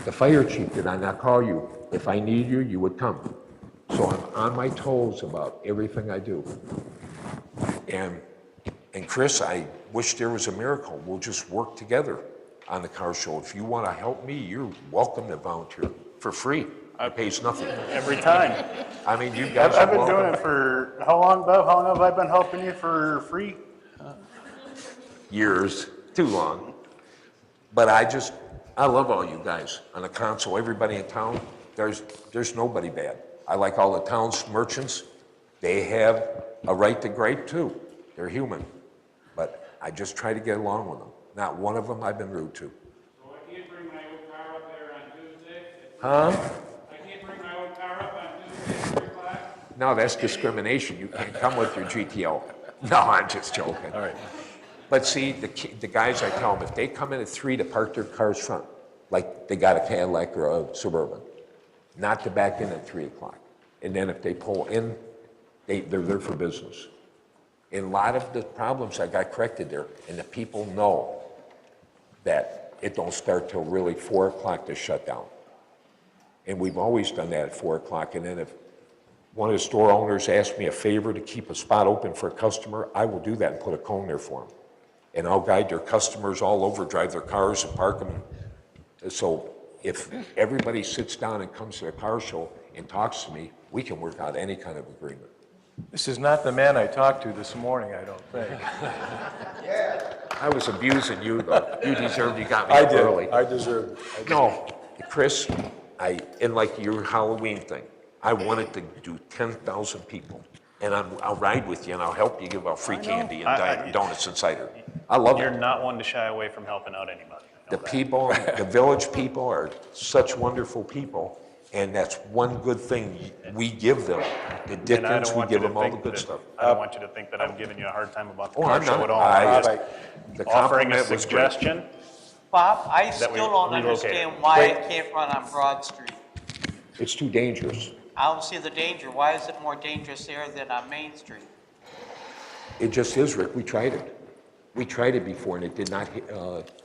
The fire chief, did I not call you? If I need you, you would come. So I'm on my toes about everything I do. And Chris, I wish there was a miracle. We'll just work together on the car show. If you want to help me, you're welcome to volunteer for free. It pays nothing. Every time. I mean, you guys I've are been welcome. doing it for, how long, Bob? How long have I been helping you for free? Years, too long. But I love all you guys on the council, everybody in town. There's nobody bad. I like all the town's merchants. They have a right to gripe too. They're human. But I just try to get along with them. Not one of them I've been rude to. So I can't bring my own car up there on Tuesday? Huh? I can't bring my own car up on Tuesday at 3 o'clock? No, that's discrimination. You can't come with your GTO. No, I'm just joking. All right. But see, the guys, I tell them, if they come in at 3 to park their cars front, like they got a Cadillac or a Suburban, not to back in at 3 o'clock. And then if they pull in, they're there for business. And a lot of the problems I got corrected there, and the people know that it don't start till really 4 o'clock to shut down. And we've always done that at 4 o'clock. And then if one of the store owners asks me a favor to keep a spot open for a customer, I will do that and put a cone there for them. And I'll guide their customers all over, drive their cars and park them. So if everybody sits down and comes to the car show and talks to me, we can work out any kind of agreement. This is not the man I talked to this morning, I don't think. I was abusing you, though. You deserved, you got me I up did. early. I deserved it. No, Chris, in like your Halloween thing, I wanted to do 10,000 people. And I'll ride with you and I'll help you give out free candy and donuts and cider. I love You're it. not one to shy away from helping out anybody. The people, the village people are such wonderful people. And that's one good thing we give them. The And I Dickens, don't we want you give to them all the think good that, stuff. I don't want you to think that I'm giving you a hard time about the Oh, car I'm show not. at all. I I'm just- just the offering a compliment was great. suggestion. Bob, I That still we don't relocate understand it. why Wait. it can't run on Broad Street. It's too dangerous. I don't see the danger. Why is it more dangerous there than on Main Street? It just is, Rick. We tried it. We tried it before and it did not,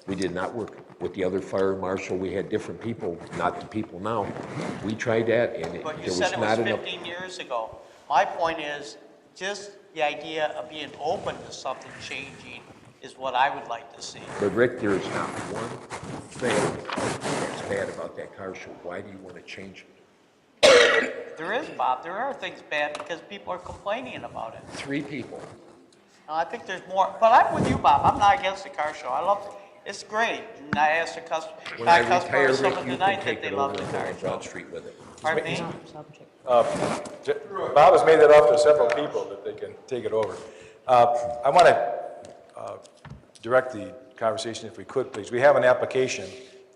we did not work. With the other fire marshal, we had different people, not the people now. We tried that and there But you was said it was not enough. 15 years ago. My point is, just the idea of being open to something changing is what I would like to see. But Rick, there is not one thing that's bad about that car show. Why do you want to change it? There is, Bob. There are things bad because people are complaining about it. 3 people. I think there's more, but I'm with you, Bob. I'm not against the car show. I love it. It's great. And I asked the When I customer retire, some Rick, of you the can night take that they it love over the and car go on show. Broad Street with it. Pardon me? Bob has made that offer to several people that they can take it over. I want to direct the conversation, if we could, please. We have an application,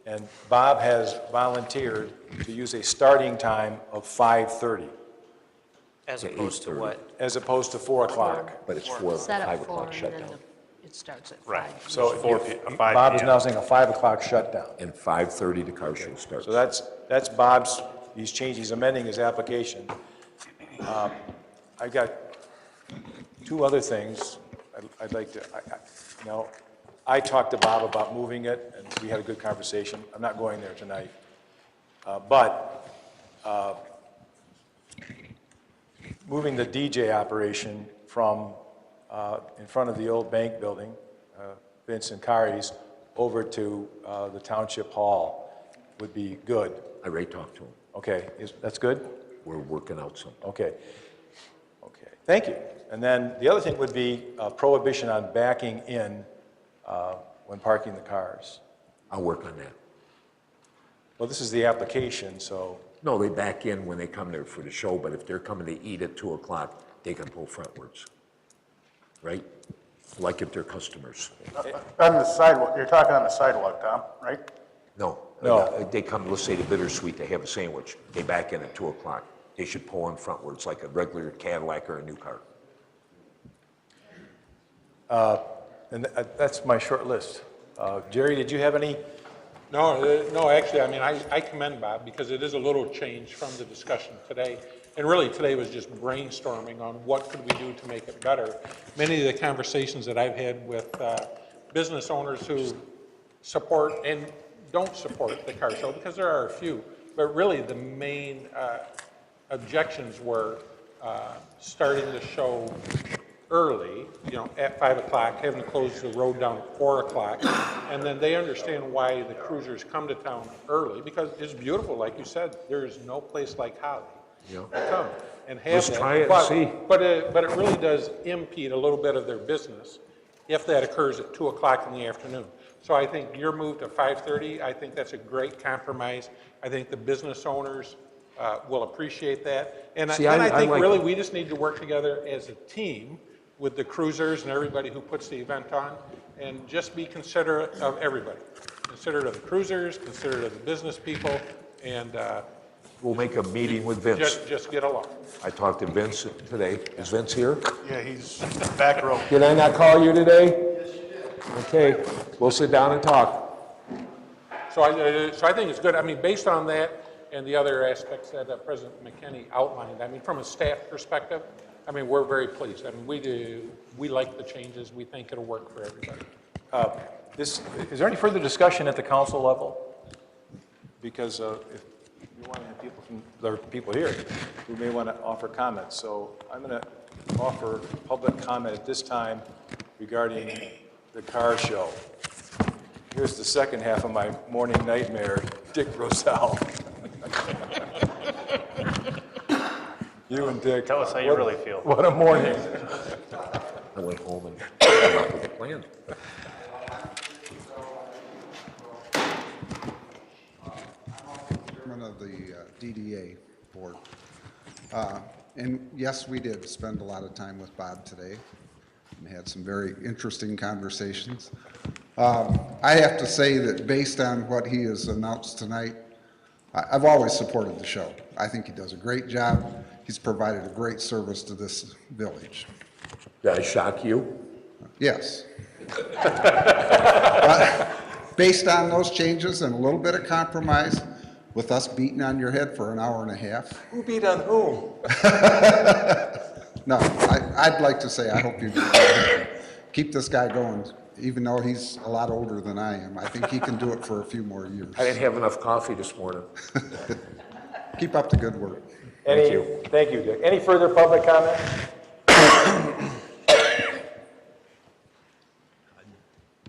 and Bob has volunteered to use a starting time of 5:30, As opposed to what? as opposed to 4 o'clock. But it's 4, Set up 5 for, o'clock and shutdown. then it starts at 5. Right. So Four if- p- 5 Bob is p.m. now saying a 5 o'clock shutdown. And 5:30 the car show starts. So that's Bob's, he's amending his application. I've got 2 other things I'd like to, I talked to Bob about moving it, and we had a good conversation. I'm not going there tonight. But moving the DJ operation from in front of the old bank building, Vince and Kari's, over to the Township Hall would be good. I already talked to him. Okay, that's good? We're working out something. Okay. Okay, thank you. And then the other thing would be prohibition on backing in when parking the cars. I'll work on that. Well, this is the application, so. No, they back in when they come there for the show, but if they're coming to eat at 2 o'clock, they can pull frontwards. Right? Like if they're customers. On the sidewalk, you're talking on the sidewalk, Tom, right? No. They come, let's say to Bittersweet, they have a sandwich. They back in at 2 o'clock. They should pull in frontwards like a regular Cadillac or a new car. And that's my short list. Jerry, did you have any? No, actually, I mean, I commend Bob because it is a little change from the discussion today. And really, today was just brainstorming on what could we do to make it better. Many of the conversations that I've had with business owners who support and don't support the car show, because there are a few, but really the main objections were starting the show early, at 5 o'clock, having to close the road down at 4 o'clock, and then they understand why the cruisers come to town early, because it's beautiful, like you said, there is no place like Holly. To come and have Let's that. try it and but, see. But it really does impede a little bit of their business if that occurs at 2 o'clock in the afternoon. So I think your move to 5:30, I think that's a great compromise. I think the business owners will appreciate that. And I think really we just need to work together as a team with the cruisers and everybody who puts the event on, and just be considerate of everybody. Considerate of the cruisers, considerate of the business people, and we'll make a meeting with Vince. Just get along. I talked to Vince today. Is Vince here? Yeah, he's back row. Did I not call you today? Yes, you did. Okay, we'll sit down and talk. So I think it's good. I mean, based on that and the other aspects that President McKinney outlined, I mean, from a staff perspective, I mean, we're very pleased. I mean, we like the changes. We think it'll work for everybody. Is there any further discussion at the council level? Because if you want to have people there are people here who may want to offer comments. So I'm going to offer public comment at this time regarding the car show. Here's the second half of my morning nightmare, Dick Rosell. You and Dick. Tell us how you really feel. What a morning. I went home and came up with a plan. Of the DDA board. And yes, we did spend a lot of time with Bob today and had some very interesting conversations. I have to say that based on what he has announced tonight, I've always supported the show. I think he does a great job. He's provided a great service to this village. Did I shock you? Yes. Based on those changes and a little bit of compromise, with us beating on your head for an hour and a half. Who beat on whom? No, I'd like to say I hope you keep this guy going, even though he's a lot older than I am. I think he can do it for a few more years. I didn't have enough coffee this morning. Keep up the good work. Thank you, Dick. Any further public comment?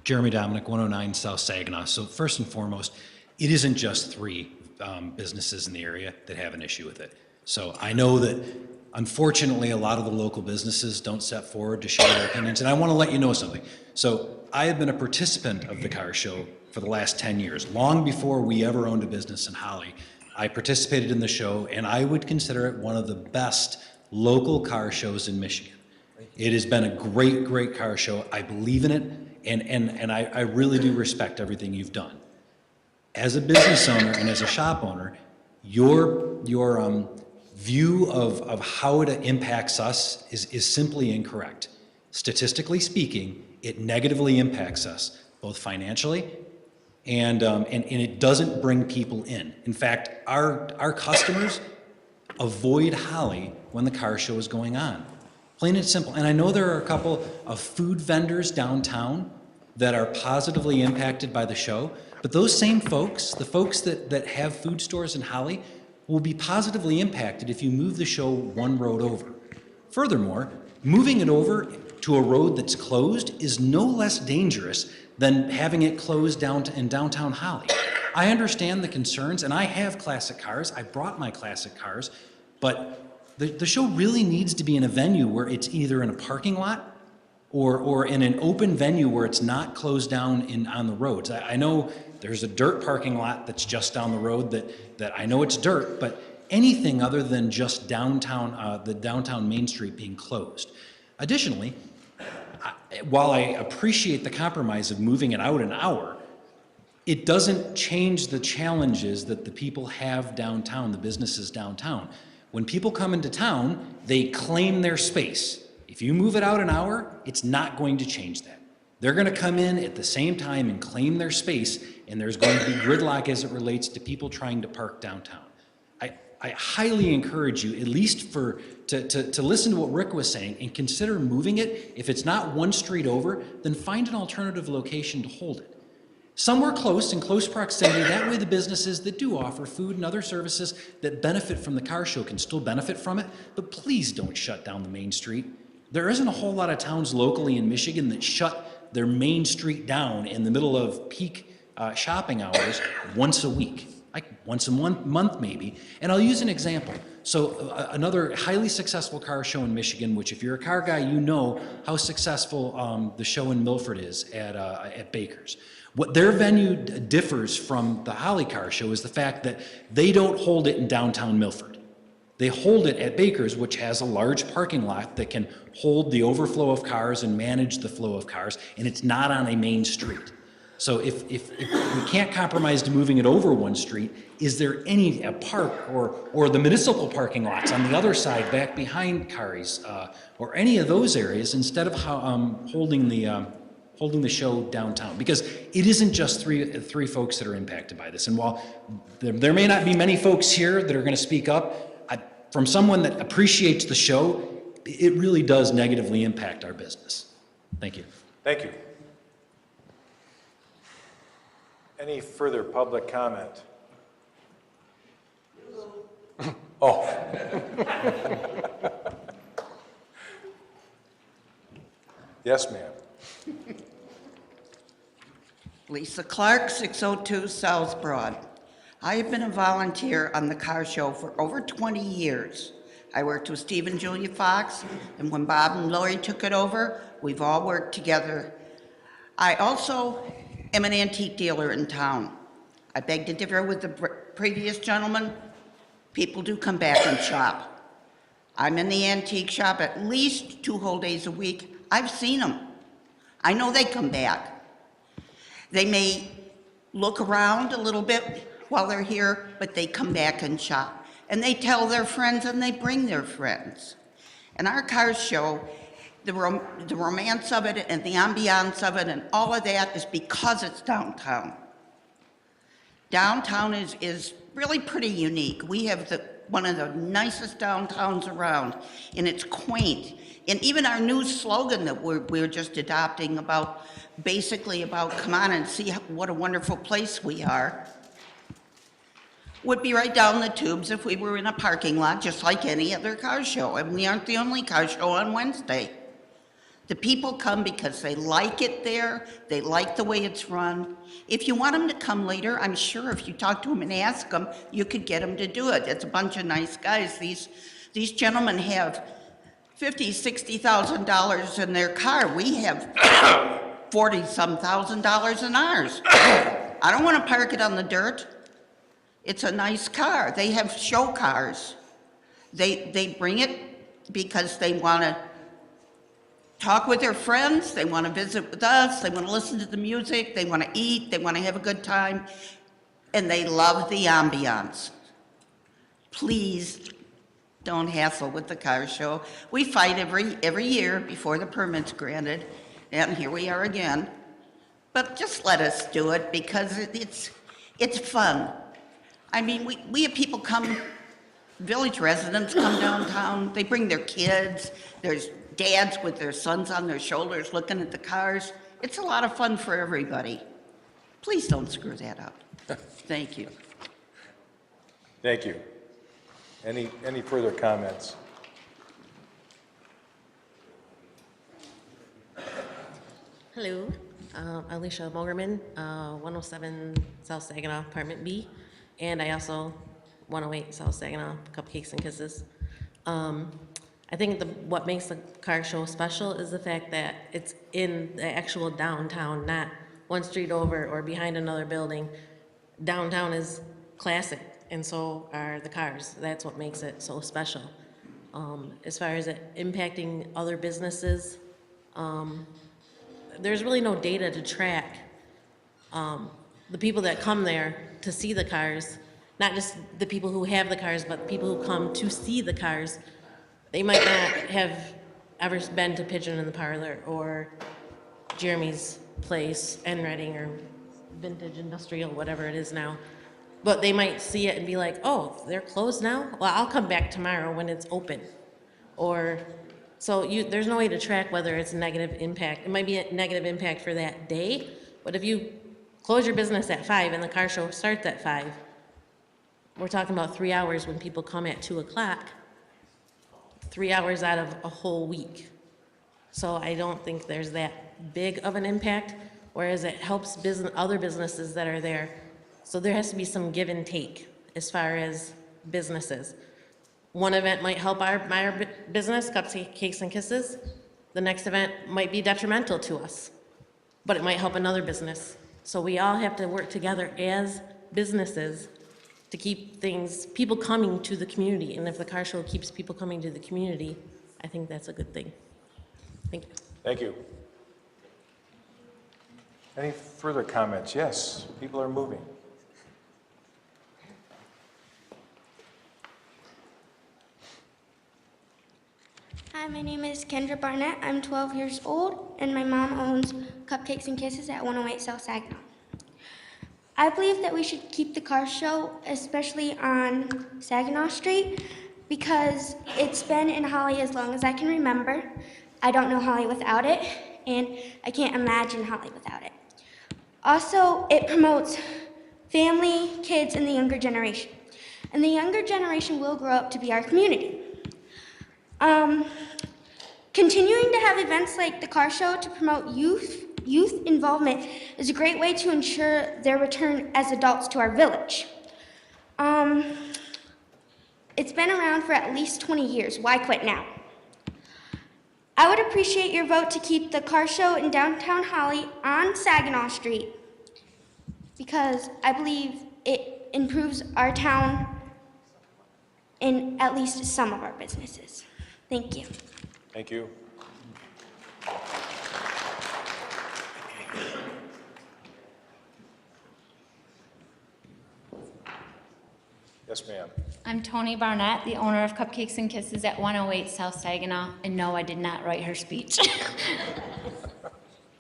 Jeremy Dominic, 109 South Saginaw. So first and foremost, it isn't just 3 businesses in the area that have an issue with it. So I know that unfortunately a lot of the local businesses don't step forward to share their opinions, and I want to let you know something. So I have been a participant of the car show for the last 10 years. Long before we ever owned a business in Holly, I participated in the show, and I would consider it one of the best local car shows in Michigan. It has been a great, great car show. I believe in it, and I really do respect everything you've done. As a business owner and as a shop owner, your view of how it impacts us is simply incorrect. Statistically speaking, it negatively impacts us, both financially and it doesn't bring people in. In fact, our customers avoid Holly when the car show is going on. Plain and simple. And I know there are a couple of food vendors downtown that are positively impacted by the show, but those same folks, the folks that have food stores in Holly, will be positively impacted if you move the show one road over. Furthermore, moving it over to a road that's closed is no less dangerous than having it closed down in downtown Holly. I understand the concerns, and I have classic cars. I brought my classic cars, but the show really needs to be in a venue where it's either in a parking lot or in an open venue where it's not closed down on the roads. I know there's a dirt parking lot that's just down the road that I know it's dirt, but anything other than just downtown, the downtown Main Street being closed. Additionally, while I appreciate the compromise of moving it out an hour, it doesn't change the challenges that the people have downtown, the businesses downtown. When people come into town, they claim their space. If you move it out an hour, it's not going to change that. They're going to come in at the same time and claim their space, and there's going to be gridlock as it relates to people trying to park downtown. I highly encourage you, at least to listen to what Rick was saying and consider moving it. If it's not one street over, then find an alternative location to hold it. Somewhere close, in close proximity, that way the businesses that do offer food and other services that benefit from the car show can still benefit from it, but please don't shut down the main street. There isn't a whole lot of towns locally in Michigan that shut their main street down in the middle of peak shopping hours once a week, like once a month maybe. And I'll use an example. So another highly successful car show in Michigan, which if you're a car guy, you know how successful the show in Milford is at Baker's. What their venue differs from the Holly Car Show is the fact that they don't hold it in downtown Milford. They hold it at Baker's, which has a large parking lot that can hold the overflow of cars and manage the flow of cars, and it's not on a main street. So if we can't compromise to moving it over one street, is there a park or the municipal parking lots on the other side back behind Kari's or any of those areas instead of holding the show downtown? Because it isn't just three folks that are impacted by this. And while there may not be many folks here that are going to speak up, from someone that appreciates the show, it really does negatively impact our business. Thank you. Thank you. Any further public comment? Oh. Yes, ma'am. Lisa Clark, 602 South Broad. I have been a volunteer on the car show for over 20 years. I worked with Steve and Julia Fox, and when Bob and Lori took it over, we've all worked together. I also am an antique dealer in town. I beg to differ with the previous gentleman. People do come back and shop. I'm in the antique shop at least 2 whole days a week. I've seen them. I know they come back. They may look around a little bit while they're here, but they come back and shop. And they tell their friends and they bring their friends. And our car show, the romance of it and the ambiance of it and all of that is because it's downtown. Downtown is really pretty unique. We have one of the nicest downtowns around, and it's quaint. And even our new slogan that we're just adopting basically about come on and see what a wonderful place we are, would be right down the tubes if we were in a parking lot just like any other car show. And we aren't the only car show on Wednesday. The people come because they like it there, they like the way it's run. If you want them to come later, I'm sure if you talk to them and ask them, you could get them to do it. It's a bunch of nice guys. These gentlemen have $50,000, $60,000 in their car. We have $40-some thousand in ours. I don't want to park it on the dirt. It's a nice car. They have show cars. They bring it because they want to talk with their friends, they want to visit with us, they want to listen to the music, they want to eat, they want to have a good time, and they love the ambiance. Please don't hassle with the car show. We fight every year before the permit's granted, and here we are again. But just let us do it because it's fun. I mean, we have people come, village residents come downtown, they bring their kids, there's dads with their sons on their shoulders looking at the cars. It's a lot of fun for everybody. Please don't screw that up. Thank you. Thank you. Any further comments? Hello, Alicia Mogerman, 107 South Saginaw, Apartment B, and I also 108 South Saginaw, Cupcakes and Kisses. I think what makes the car show special is the fact that it's in the actual downtown, not one street over or behind another building. Downtown is classic, and so are the cars. That's what makes it so special. As far as it impacting other businesses, there's really no data to track the people that come there to see the cars, not just the people who have the cars, but people who come to see the cars. They might not have ever been to Pigeon in the Parlor or Jeremy's Place, Reading, or Vintage Industrial, whatever it is now. But they might see it and be like, oh, they're closed now? Well, I'll come back tomorrow when it's open. Or, so there's no way to track whether it's a negative impact. It might be a negative impact for that day, but if you close your business at 5 and the car show starts at 5, we're talking about 3 hours when people come at 2 o'clock, 3 hours out of a whole week. So I don't think there's that big of an impact, whereas it helps other businesses that are there. So there has to be some give and take as far as businesses. One event might help my business, Cupcakes and Kisses. The next event might be detrimental to us, but it might help another business. So we all have to work together as businesses to keep people coming to the community. And if the car show keeps people coming to the community, I think that's a good thing. Thank you. Thank you. Any further comments? Yes, people are moving. Hi, my name is Kendra Barnett. I'm 12 years old, and my mom owns Cupcakes and Kisses at 108 South Saginaw. I believe that we should keep the car show, especially on Saginaw Street, because it's been in Holly as long as I can remember. I don't know Holly without it, and I can't imagine Holly without it. Also, it promotes family, kids, and the younger generation. And the younger generation will grow up to be our community. Continuing to have events like the car show to promote youth involvement is a great way to ensure their return as adults to our village. It's been around for at least 20 years. Why quit now? I would appreciate your vote to keep the car show in downtown Holly on Saginaw Street because I believe it improves our town and at least some of our businesses. Thank you. Thank you. Yes, ma'am. I'm Tony Barnett, the owner of Cupcakes and Kisses at 108 South Saginaw, and no, I did not write her speech.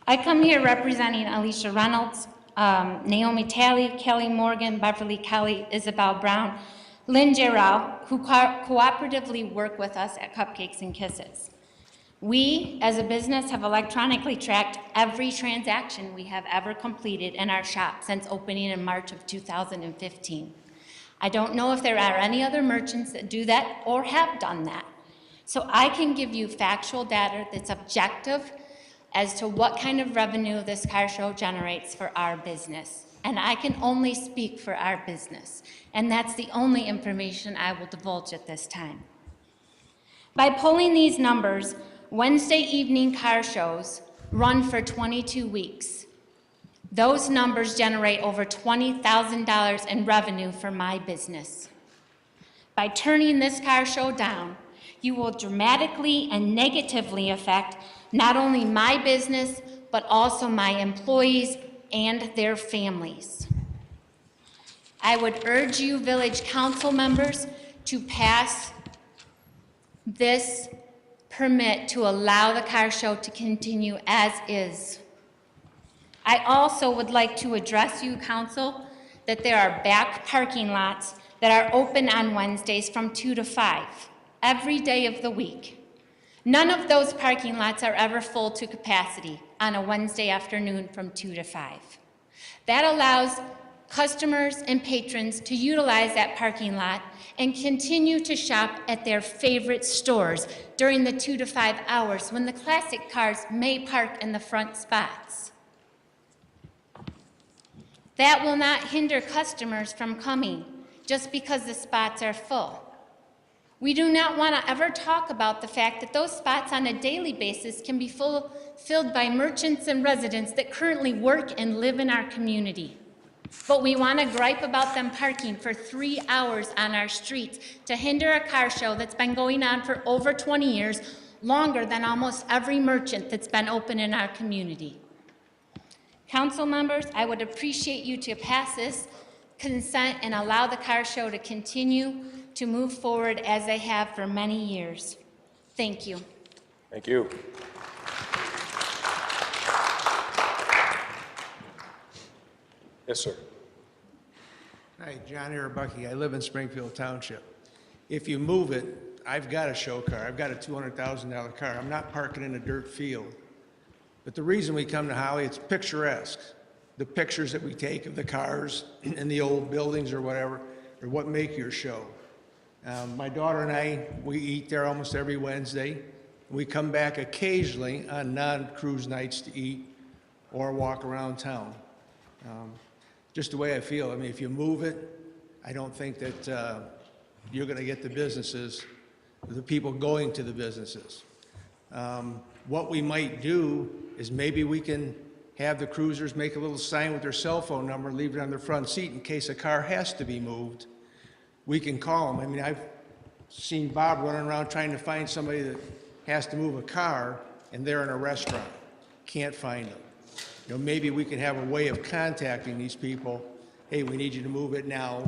I come here representing Alicia Reynolds, Naomi Talley, Kelly Morgan, Beverly Kelly, Isabel Brown, Lynn Jarrell, who cooperatively work with us at Cupcakes and Kisses. We, as a business, have electronically tracked every transaction we have ever completed in our shop since opening in March of 2015. I don't know if there are any other merchants that do that or have done that. So I can give you factual data that's objective as to what kind of revenue this car show generates for our business. And I can only speak for our business. And that's the only information I will divulge at this time. By pulling these numbers, Wednesday evening car shows run for 22 weeks. Those numbers generate over $20,000 in revenue for my business. By turning this car show down, you will dramatically and negatively affect not only my business, but also my employees and their families. I would urge you village council members to pass this permit to allow the car show to continue as is. I also would like to address you, council, that there are back parking lots that are open on Wednesdays from 2 to 5, every day of the week. None of those parking lots are ever full to capacity on a Wednesday afternoon from 2 to 5. That allows customers and patrons to utilize that parking lot and continue to shop at their favorite stores during the 2 to 5 hours when the classic cars may park in the front spots. That will not hinder customers from coming just because the spots are full. We do not want to ever talk about the fact that those spots on a daily basis can be filled by merchants and residents that currently work and live in our community. But we want to gripe about them parking for 3 hours on our streets to hinder a car show that's been going on for over 20 years, longer than almost every merchant that's been open in our community. Council members, I would appreciate you to pass this consent and allow the car show to continue to move forward as they have for many years. Thank you. Thank you. Yes, sir. Hi, John Arabucky. I live in Springfield Township. If you move it, I've got a show car. I've got a $200,000 car. I'm not parking in a dirt field. But the reason we come to Holly, it's picturesque. The pictures that we take of the cars in the old buildings or whatever are what make your show. My daughter and I, we eat there almost every Wednesday. We come back occasionally on non-cruise nights to eat or walk around town. Just the way I feel. I mean, if you move it, I don't think that you're going to get the businesses, the people going to the businesses. What we might do is maybe we can have the cruisers make a little sign with their cell phone number, leave it on their front seat in case a car has to be moved. We can call them. I mean, I've seen Bob running around trying to find somebody that has to move a car, and they're in a restaurant. Can't find them. You know, maybe we can have a way of contacting these people. Hey, we need you to move it now,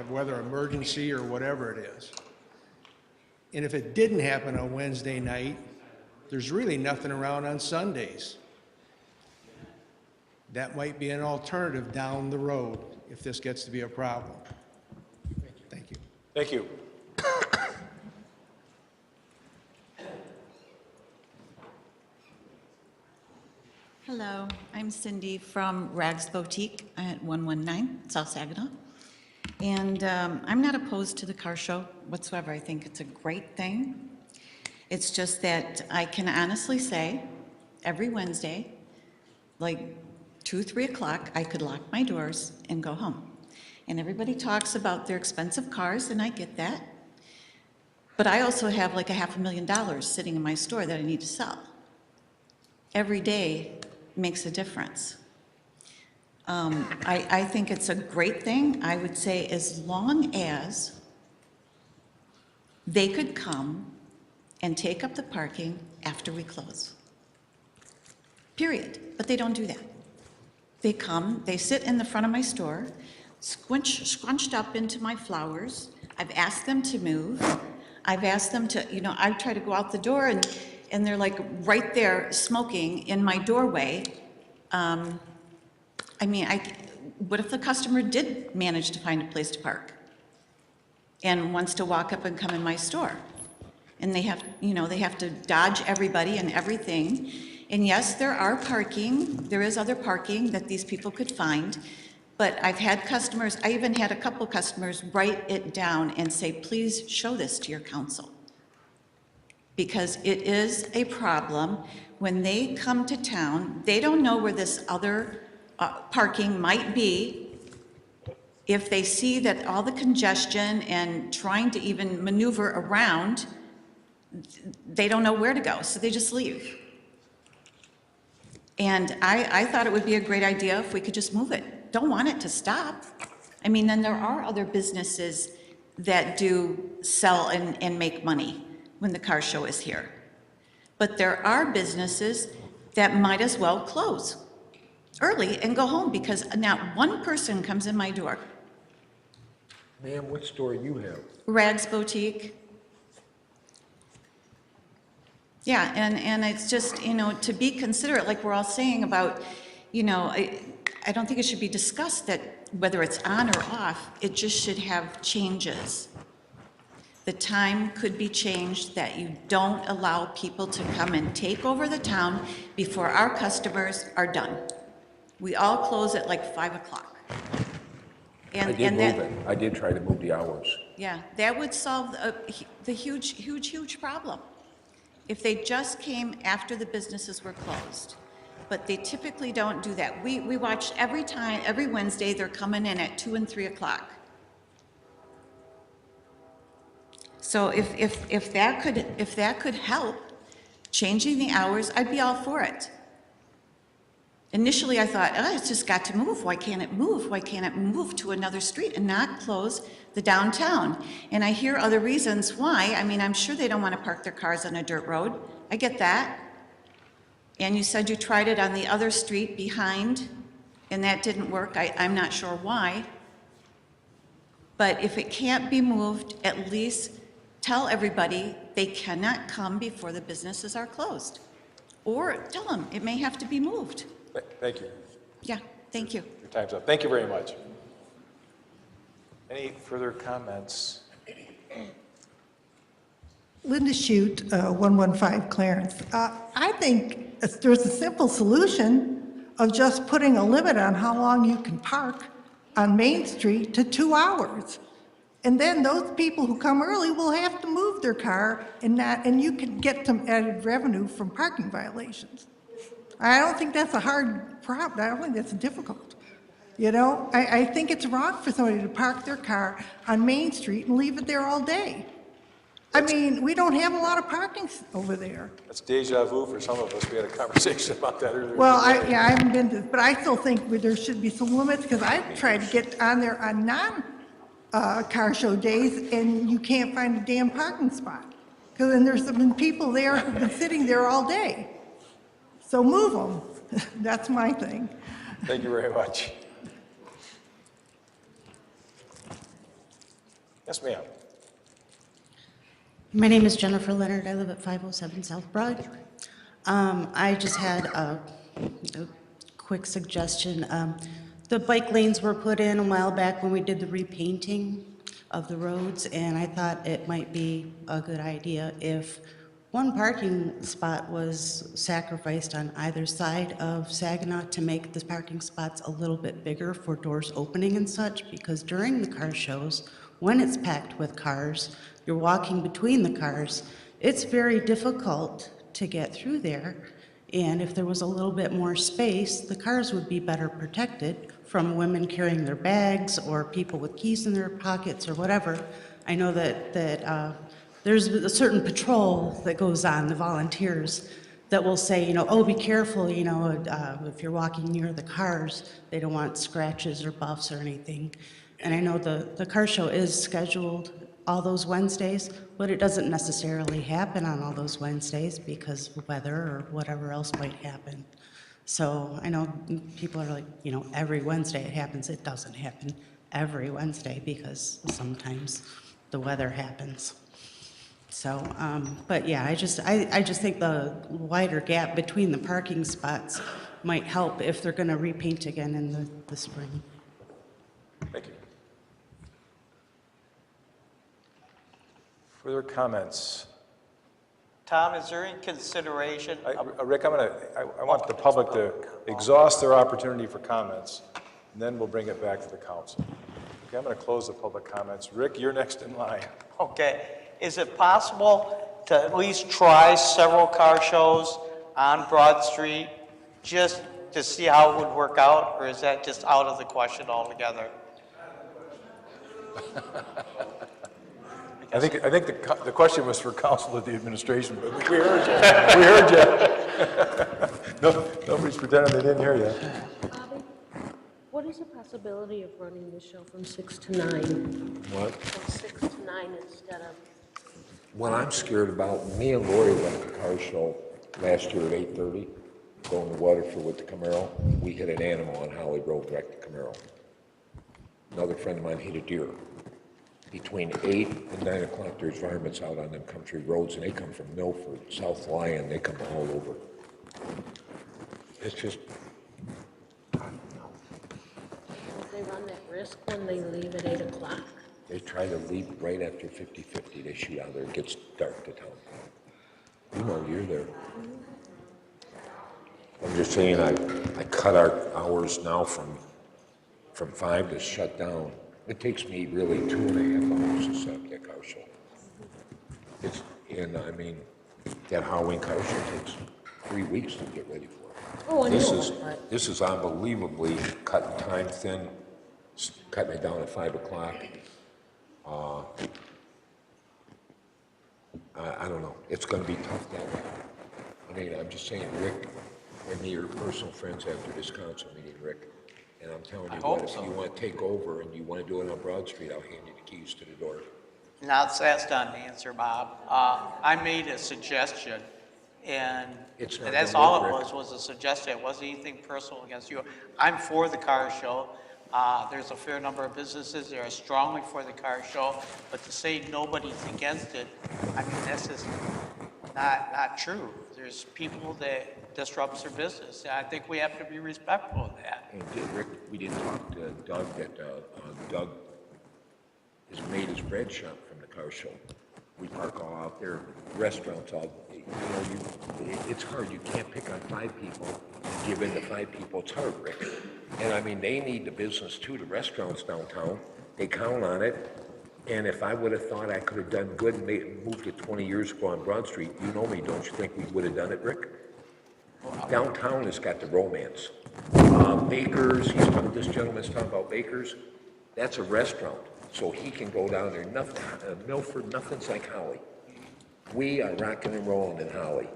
whether emergency or whatever it is. And if it didn't happen on Wednesday night, there's really nothing around on Sundays. That might be an alternative down the road if this gets to be a problem. Thank you. Thank you. Hello, I'm Cindy from Rags Boutique at 119 South Saginaw. And I'm not opposed to the car show whatsoever. I think it's a great thing. It's just that I can honestly say every Wednesday, like 2, 3 o'clock, I could lock my doors and go home. And everybody talks about their expensive cars, and I get that. But I also have like $500,000 sitting in my store that I need to sell. Every day makes a difference. I think it's a great thing. I would say as long as they could come and take up the parking after we close. Period. But they don't do that. They come, they sit in the front of my store, scrunched up into my flowers. I've asked them to move. I've asked them to, you know, I try to go out the door and they're like right there smoking in my doorway. I mean, what if the customer did manage to find a place to park and wants to walk up and come in my store? And they have, you know, they have to dodge everybody and everything. And yes, there is other parking that these people could find, but I've had customers, I even had a couple customers write it down and say, please show this to your council. Because it is a problem. When they come to town, they don't know where this other parking might be. If they see that all the congestion and trying to even maneuver around, they don't know where to go, so they just leave. And I thought it would be a great idea if we could just move it. Don't want it to stop. I mean, then there are other businesses that do sell and make money when the car show is here. But there are businesses that might as well close early and go home because not one person comes in my door. Ma'am, what store you have? Rags Boutique. Yeah, and it's just, you know, to be considerate, like we're all saying about, you know, I don't think it should be discussed that whether it's on or off, it just should have changes. The time could be changed that you don't allow people to come and take over the town before our customers are done. We all close at like 5 o'clock. I did move it. I did try to move the hours. Yeah, that would solve the huge problem. If they just came after the businesses were closed. But they typically don't do that. We watch every Wednesday, they're coming in at 2 and 3 o'clock. So if that could help, changing the hours, I'd be all for it. Initially, I thought, oh, it's just got to move. Why can't it move? Why can't it move to another street and not close the downtown? And I hear other reasons why. I mean, I'm sure they don't want to park their cars on a dirt road. I get that. And you said you tried it on the other street behind, and that didn't work. I'm not sure why. But if it can't be moved, at least tell everybody they cannot come before the businesses are closed. Or tell them it may have to be moved. Thank you. Yeah, thank you. Your time's up. Thank you very much. Any further comments? Linda Shute, 115 Clarence. I think there's a simple solution of just putting a limit on how long you can park on Main Street to 2 hours. And then those people who come early will have to move their car and you can get some added revenue from parking violations. I don't think that's a hard problem. I don't think that's difficult. You know, I think it's wrong for somebody to park their car on Main Street and leave it there all day. I mean, we don't have a lot of parking over there. That's deja vu for some of us. We had a conversation about that earlier. Well, I haven't been to, but I still think there should be some limits because I've tried to get on there on non-car show days and you can't find a damn parking spot. Because then there's been people there who've been sitting there all day. So move them. That's my thing. Thank you very much. Yes, ma'am. My name is Jennifer Leonard. I live at 507 South Broad. I just had a quick suggestion. The bike lanes were put in a while back when we did the repainting of the roads, and I thought it might be a good idea if one parking spot was sacrificed on either side of Saginaw to make the parking spots a little bit bigger for doors opening and such, because during the car shows, when it's packed with cars, you're walking between the cars, it's very difficult to get through there. And if there was a little bit more space, the cars would be better protected from women carrying their bags or people with keys in their pockets or whatever. I know that there's a certain patrol that goes on, the volunteers, that will say, you know, oh, be careful, you know, if you're walking near the cars, they don't want scratches or buffs or anything. And I know the car show is scheduled all those Wednesdays, but it doesn't necessarily happen on all those Wednesdays because of weather or whatever else might happen. So I know people are like, you know, every Wednesday it happens. It doesn't happen every Wednesday because sometimes the weather happens. So, but yeah, I just think the wider gap between the parking spots might help if they're going to repaint again in the spring. Thank you. Further comments? Tom, is there any consideration? Rick, I want the public to exhaust their opportunity for comments, and then we'll bring it back to the council. Okay, I'm going to close the public comments. Rick, you're next in line. Okay. Is it possible to at least try several car shows on Broad Street just to see how it would work out, or is that just out of the question altogether? I think the question was for council of the administration, but we heard you. We heard you. No, nobody's pretending they didn't hear you. Bobby, what is the possibility of running the show from 6 to 9? What? From 6 to 9 instead of... What I'm scared about, me and Lori went to the car show last year at 8:30, going to Waterford with the Camaro. We hit an animal on Holly Road, wrecked the Camaro. Another friend of mine hit a deer. Between 8 and 9 o'clock, there's varmints out on them country roads, and they come from Milford, South Lyon, they come all over. It's just, I don't know. Don't they run that risk when they leave at 8 o'clock? They try to leave right after 50-50. They shoot out there. It gets dark to town. You know, you're there. I'm just saying, I cut our hours now from from 5 to shut down, it takes me really 2.5 hours to set up that car show. And I mean, that Halloween car show takes 3 weeks to get ready for it. Oh, I know, This is unbelievably cutting time thin, cutting it down at 5 o'clock. I don't know, it's gonna be tough that way. I mean, I'm just saying, Rick, we're near personal friends after this council meeting, Rick. And I'm telling you what, if you want to take over and you want to do it on Broad Street, I'll hand you the keys to the door. Now, that's not an answer, Bob. I made a suggestion, and that's all it was a suggestion. It wasn't anything personal against you. I'm for the car show. There's a fair number of businesses that are strongly for the car show, but to say nobody's against it, I mean, that's just not true. There's people that disrupts their business, and I think we have to be respectful of that. And Rick, we didn't talk to Doug that Doug has made his bread shop from the car show. We park all out there, restaurants all, it's hard. You can't pick on 5 people and give in to 5 people. It's hard, Rick. And I mean, they need the business too, the restaurants downtown. They count on it. And if I would have thought I could have done good and moved it 20 years ago on Broad Street, you know me, don't you think we would have done it, Rick? Downtown has got the romance. Baker's, this gentleman's talking about Baker's, that's a restaurant. So he can go down there, Milford, nothing's like Holly. We are rocking and rolling in Holly.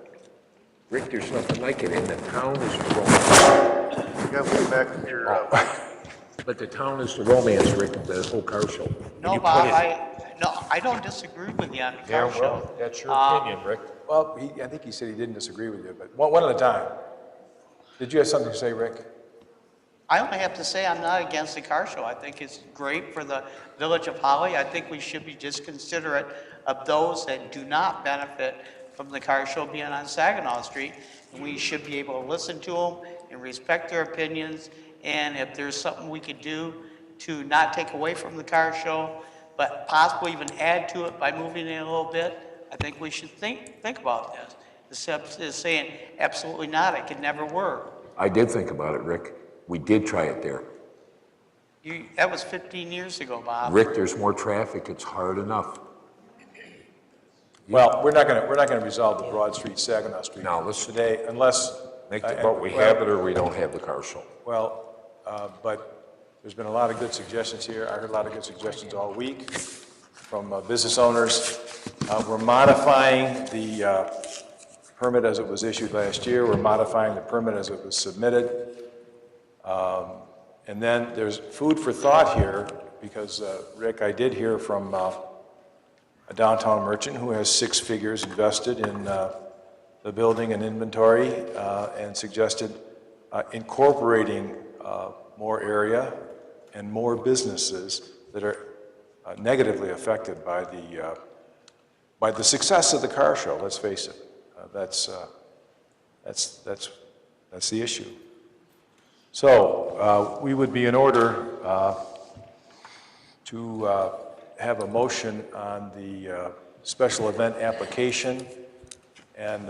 Rick, there's nothing like it, and the town is the romance. You got to lean back to your But the town is the romance, Rick, the whole car show. No, Bob, I don't disagree with you on the car show. That's your opinion, Rick. Well, I think he said he didn't disagree with you, but one at a time. Did you have something to say, Rick? I only have to say I'm not against the car show. I think it's great for the village of Holly. I think we should be just considerate of those that do not benefit from the car show being on Saginaw Street. And we should be able to listen to them and respect their opinions. And if there's something we could do to not take away from the car show, but possibly even add to it by moving it a little bit, I think we should think about this. Instead of saying, absolutely not, it could never work. I did think about it, Rick. We did try it there. That was 15 years ago, Bob. Rick, there's more traffic. It's hard enough. Well, we're not going to resolve the Broad Street, Saginaw Street today unless we have it or we don't have the car show. Well, but there's been a lot of good suggestions here. I heard a lot of good suggestions all week from business owners. We're modifying the permit as it was issued last year. We're modifying the permit as it was submitted. And then there's food for thought here because, Rick, I did hear from a downtown merchant who has 6 figures invested in the building and inventory and suggested incorporating more area and more businesses that are negatively affected by the success of the car show. Let's face it, that's the issue. So we would be in order to have a motion on the special event application. And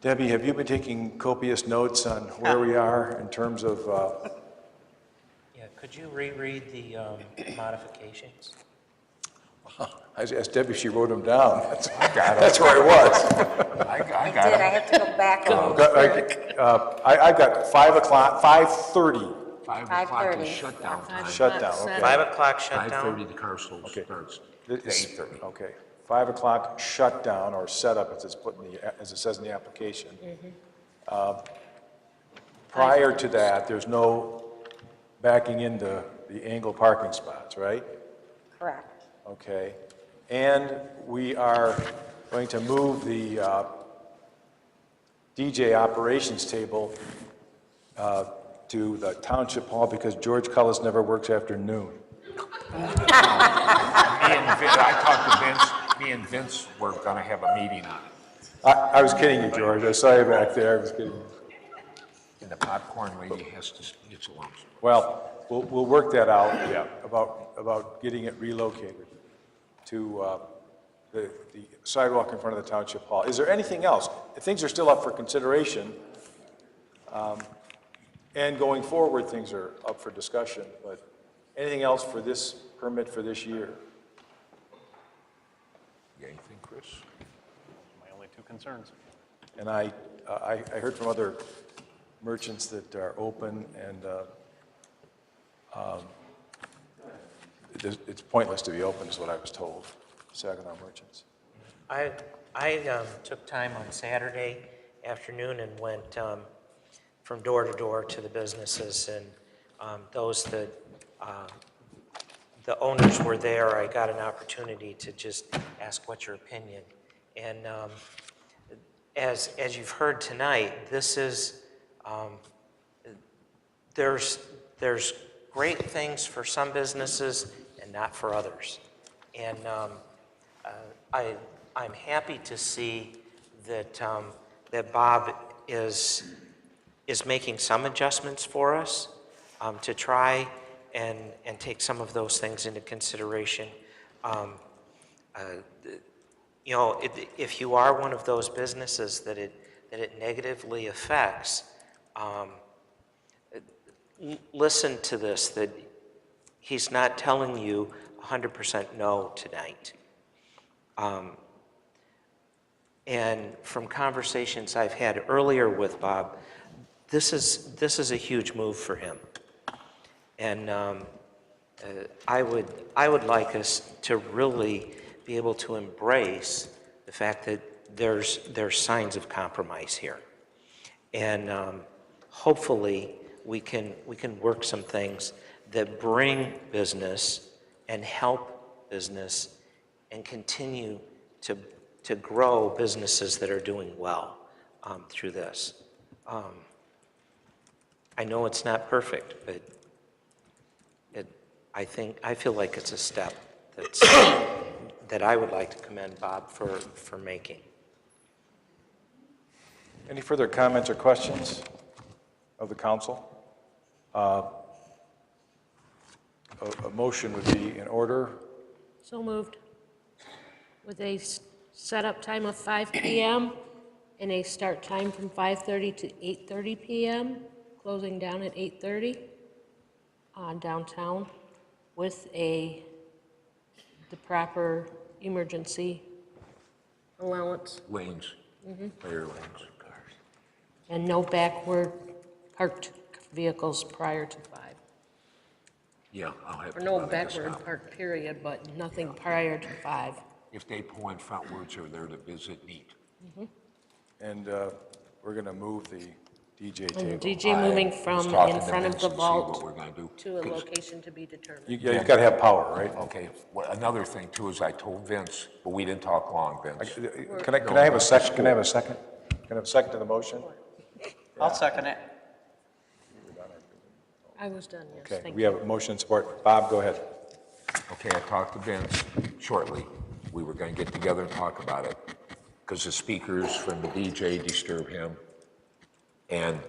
Debbie, have you been taking copious notes on where we are in terms of? Yeah, could you reread the modifications? I asked Debbie if she wrote them down. I got it. That's where I was. I got Did it. I have to go back? I've got 5 o'clock, 5:30. 5 o'clock is 5:30. shutdown time. Shutdown, okay. 5 o'clock shutdown? 5:30 the car show starts. To 8:30. Okay, 5 o'clock shutdown or setup as it's put in as it says in the application. Prior to that, there's no backing into the angle parking spots, right? Correct. Okay, and we are going to move the DJ operations table to the Township Hall because George Cullis never works after noon. I talked to Vince. Me and Vince were going to have a meeting on it. I was kidding you, George. I saw you back there. I was kidding you. And the popcorn lady has to, it's a long story. Well, we'll work that out about getting it relocated to the sidewalk in front of the Township Hall. Is there anything else? Things are still up for consideration. And going forward, things are up for discussion, but anything else for this permit for this year? You got anything, Chris? My only two concerns. And I heard from other merchants that are open, and it's pointless to be open, is what I was told, Saginaw merchants. I took time on Saturday afternoon and went from door to door to the businesses, and those that the owners were there, I got an opportunity to just ask what's your opinion. And as you've heard tonight, this is there's great things for some businesses and not for others. And I'm happy to see that that Bob is making some adjustments for us to try and take some of those things into consideration. You know, if you are one of those businesses that it negatively affects, listen to this, that he's not telling you 100% no tonight. And from conversations I've had earlier with Bob, this is a huge move for him. And I would like us to really be able to embrace the fact that there's signs of compromise here. And hopefully we can work some things that bring business and help business and continue to grow businesses that are doing well through this. I know it's not perfect, but I feel like it's a step that I would like to commend Bob for making. Any further comments or questions of the council? A motion would be in order. So moved. With a setup time of 5 p.m. and a start time from 5:30 to 8:30 p.m., closing down at 8:30 downtown with the proper emergency allowance. Lanes, fire lanes. And no backward parked vehicles prior to 5. Yeah, I'll have Or to. no run this backward out. parked period, but nothing prior to 5. If they pull in frontwards or they're to visit, neat. And we're going to move the DJ table. And the DJ moving from in front of the vault to a location to be determined. You've got to have power, right? Okay, well, another thing too is I told Vince, but we didn't talk long, Vince. Can I have a second? Can I have a second? Can I have a second to the motion? I'll second it. I was done, yes. Okay, Thank we you. have a motion and support. Bob, go ahead. Okay, I talked to Vince shortly. We were going to get together and talk about it because the speakers from the DJ disturb him. And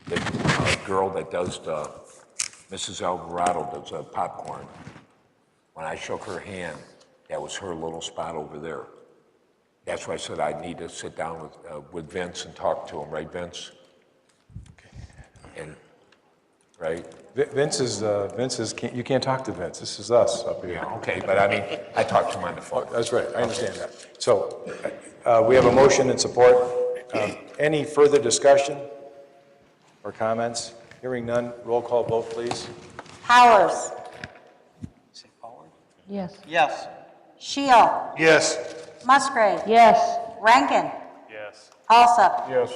the girl that does Mrs. Alvarado does popcorn. When I shook her hand, that was her little spot over there. That's why I said I need to sit down with Vince and talk to him, right, Vince? And, right? Vince is, you can't talk to Vince. This is us up here. Yeah, okay, but I mean, I talked to him on the phone. That's right, I understand that. So we have a motion and support. Any further discussion or comments? Hearing none, roll call vote, please. Powers. Yes. Yes. Shield. Yes. Musgrave. Yes. Rankin. Yes. Alsop. Yes.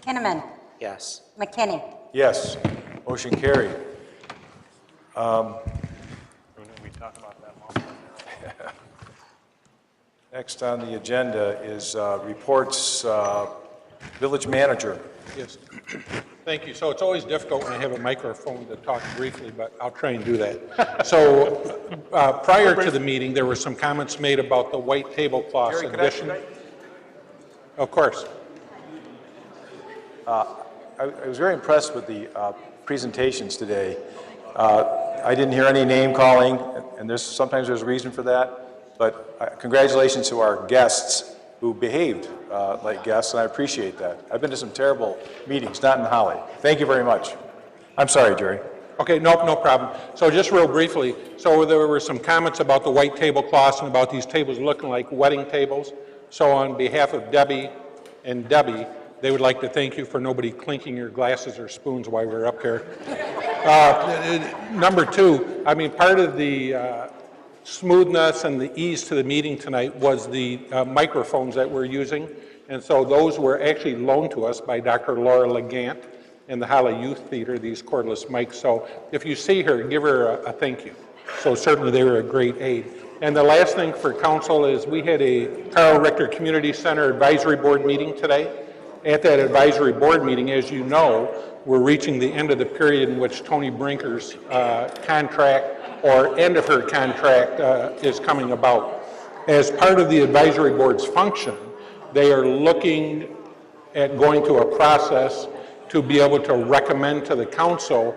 Kinnaman. Yes. McKinney. Yes. Motion carried. We talk about that long. Next on the agenda is reports, village manager. Yes. Thank you. So it's always difficult when I have a microphone to talk briefly, but I'll try and do that. So prior to the meeting, there were some comments made about the white tablecloths Jerry, in could I- addition. could Of course. I was very impressed with the presentations today. I didn't hear any name calling, and sometimes there's a reason for that, but congratulations to our guests who behaved like guests, and I appreciate that. I've been to some terrible meetings, not in Holly. Thank you very much. I'm sorry, Jerry. Okay, no problem. So just real briefly, so there were some comments about the white tablecloths and about these tables looking like wedding tables. So on behalf of Debbie and Debbie, they would like to thank you for nobody clinking your glasses or spoons while we were up here. Number two, I mean, part of the smoothness and the ease to the meeting tonight was the microphones that we're using. And so those were actually loaned to us by Dr. Laura Legant in the Holly Youth Theater, these cordless mics. So if you see her, give her a thank you. So certainly they were a great aid. And the last thing for council is we had a Carl Richter Community Center Advisory Board meeting today. At that advisory board meeting, as you know, we're reaching the end of the period in which Tony Brinker's contract or end of her contract is coming about. As part of the advisory board's function, they are looking at going to a process to be able to recommend to the council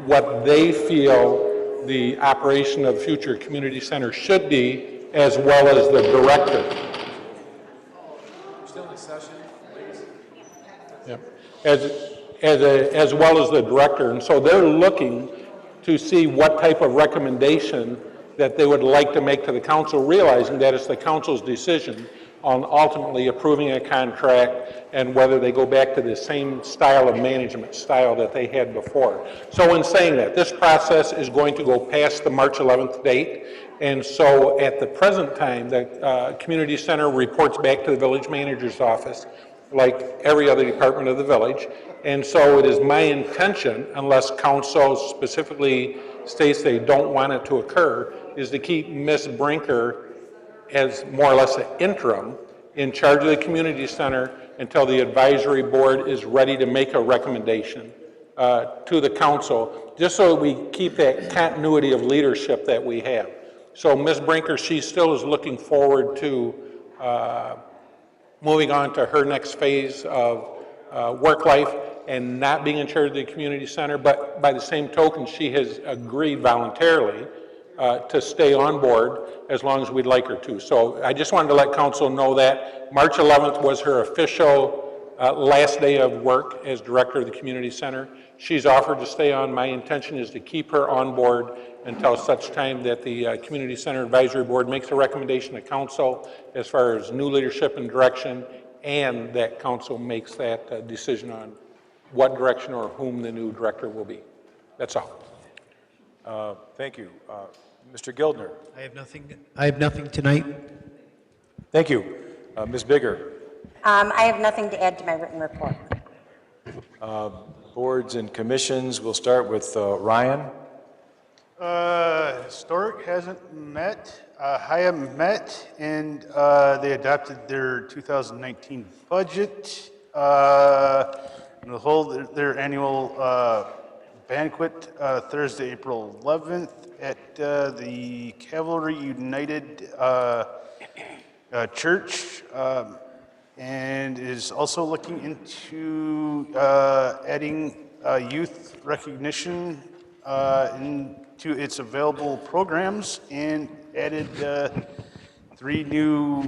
what they feel the operation of future community center should be, as well as the director. Still in session, please. Yep. As well as the director. And so they're looking to see what type of recommendation that they would like to make to the council, realizing that it's the council's decision on ultimately approving a contract and whether they go back to the same style of management style that they had before. So in saying that, this process is going to go past the March 11th date. And so at the present time, the community center reports back to the village manager's office like every other department of the village. And so it is my intention, unless council specifically states they don't want it to occur, is to keep Ms. Brinker as more or less an interim in charge of the community center until the advisory board is ready to make a recommendation to the council, just so that we keep that continuity of leadership that we have. So Ms. Brinker, she still is looking forward to moving on to her next phase of work life and not being in charge of the community center, but by the same token, she has agreed voluntarily to stay on board as long as we'd like her to. So I just wanted to let council know that March 11th was her official last day of work as director of the community center. She's offered to stay on. My intention is to keep her on board until such time that the community center advisory board makes a recommendation to council as far as new leadership and direction, and that council makes that decision on what direction or whom the new director will be. That's all. Thank you. Mr. Gildner. I have nothing tonight. Thank you. Ms. Bigger. I have nothing to add to my written report. Boards and commissions, we'll start with Ryan. Historic hasn't met. HIA met, and they adopted their 2019 budget. And they'll hold their annual banquet Thursday, April 11th at the Cavalry United Church, and is also looking into adding youth recognition into its available programs, and added 3 new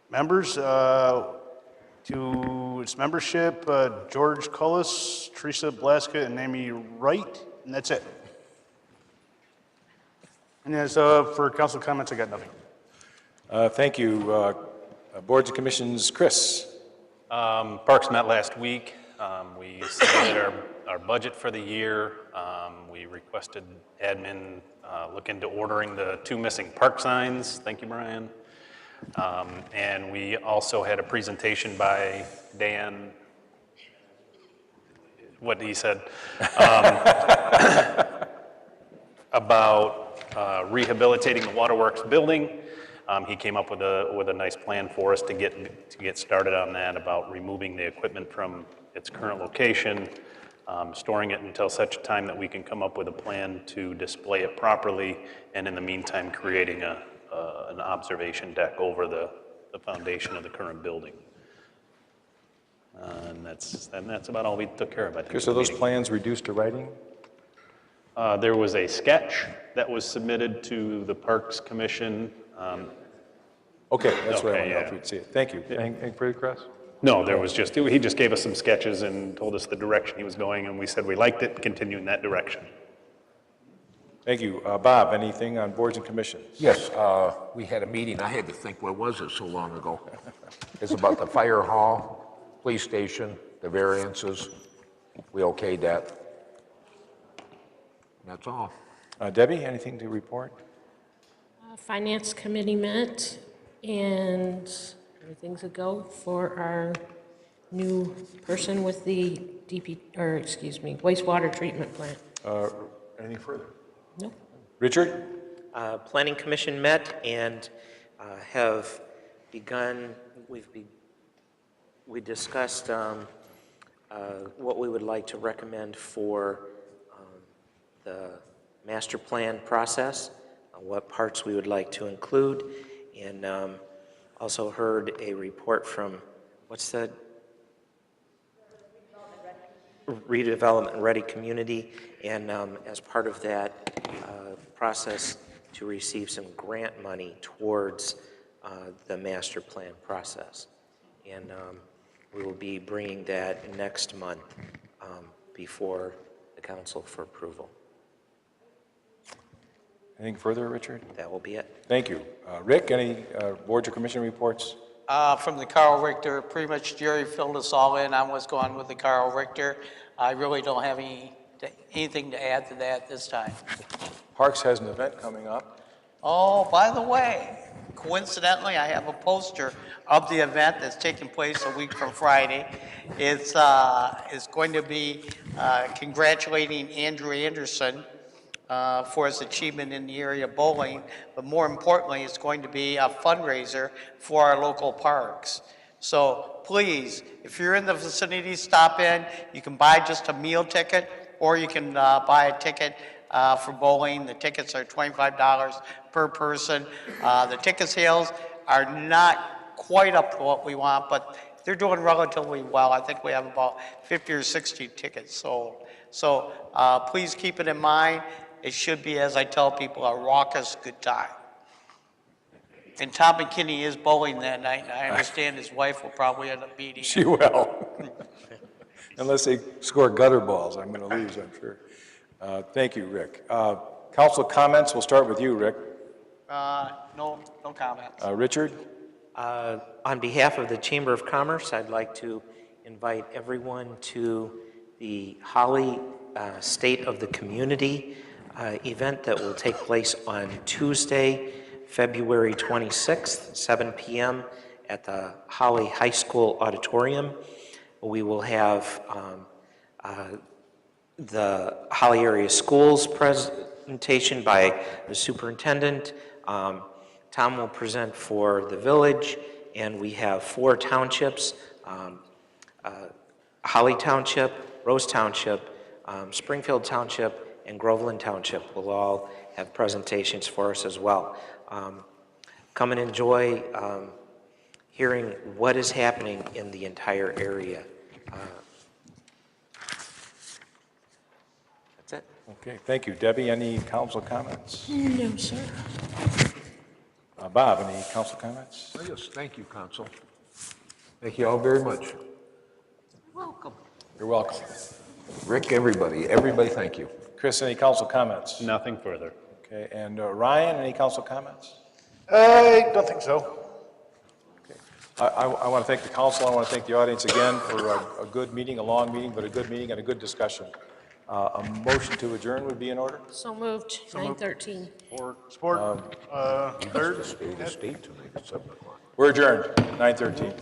members to its membership, George Cullis, Teresa Blaska, and Amy Wright, and that's it. And as for council comments, I got nothing. Thank you. Boards and commissions, Chris. Parks met last week. We submitted our budget for the year. We requested admin look into ordering the 2 missing park signs. Thank you, Brian. And we also had a presentation by Dan, what he said, about rehabilitating the Waterworks building. He came up with a nice plan for us to get started on that, about removing the equipment from its current location, storing it until such time that we can come up with a plan to display it properly, and in the meantime creating an observation deck over the foundation of the current building. And that's about all we took care of, I think. Okay, so those plans reduced to writing? There was a sketch that was submitted to the Parks Commission. Okay, that's what I Okay, want to know yeah. if we'd see it. Thank you. Anything further, Chris? No, there was just, he just gave us some sketches and told us the direction he was going, and we said we liked it, continue in that direction. Thank you. Bob, anything on boards and commissions? Yes, we had a meeting, I had to think, what was it so long ago? It's about the fire hall, police station, the variances. We okayed that. That's all. Debbie, anything to report? Finance committee met, and everything's a go for our new person with the wastewater treatment plant. Anything further? No. Richard? Planning Commission met and have begun, we discussed what we would like to recommend for the master plan process, what parts we would like to include, and also heard a report from, what's the redevelopment ready community, and as part of that process to receive some grant money towards the master plan process. And we will be bringing that next month before the council for approval. Anything further, Richard? That will be it. Thank you. Rick, any boards or commission reports? From the Carl Richter, pretty much Jerry filled us all in on what's going on with the Carl Richter. I really don't have anything to add to that this time. Parks has an event coming up. Oh, by the way, coincidentally, I have a poster of the event that's taking place a week from Friday. It's going to be congratulating Andrew Anderson for his achievement in the area of bowling, but more importantly, it's going to be a fundraiser for our local parks. So please, if you're in the vicinity, stop in. You can buy just a meal ticket, or you can buy a ticket for bowling. The tickets are $25 per person. The ticket sales are not quite up to what we want, but they're doing relatively well. I think we have about 50 or 60 tickets sold. So please keep it in mind. It should be, as I tell people, a raucous good time. And Tom McKinney is bowling that night, and I understand his wife will probably end up beating him. She will. Unless they score gutter balls, I'm going to lose, I'm sure. Thank you, Rick. Council comments, we'll start with you, Rick. No comments. Richard? On behalf of the Chamber of Commerce, I'd like to invite everyone to the Holly State of the Community event that will take place on Tuesday, February 26th, 7 p.m. at the Holly High School Auditorium. We will have the Holly Area Schools presentation by the superintendent. Tom will present for the village, and we have 4 townships, Holly Township, Rose Township, Springfield Township, and Groveland Township will all have presentations for us as well. Come and enjoy hearing what is happening in the entire area. That's it. Okay, thank you. Debbie, any council comments? No, sir. Bob, any council comments? Oh, yes, thank you, council. Thank you all very much. Welcome. You're welcome. Rick, everybody, thank you. Chris, any council comments? Nothing further. Okay, and Ryan, any council comments? I don't think so. I want to thank the council, I want to thank the audience again for a good meeting, a long meeting, but a good meeting and a good discussion. A motion to adjourn would be in order? So moved, 9:13. Support. Third. State tonight at 7 o'clock. We're adjourned, 9:13.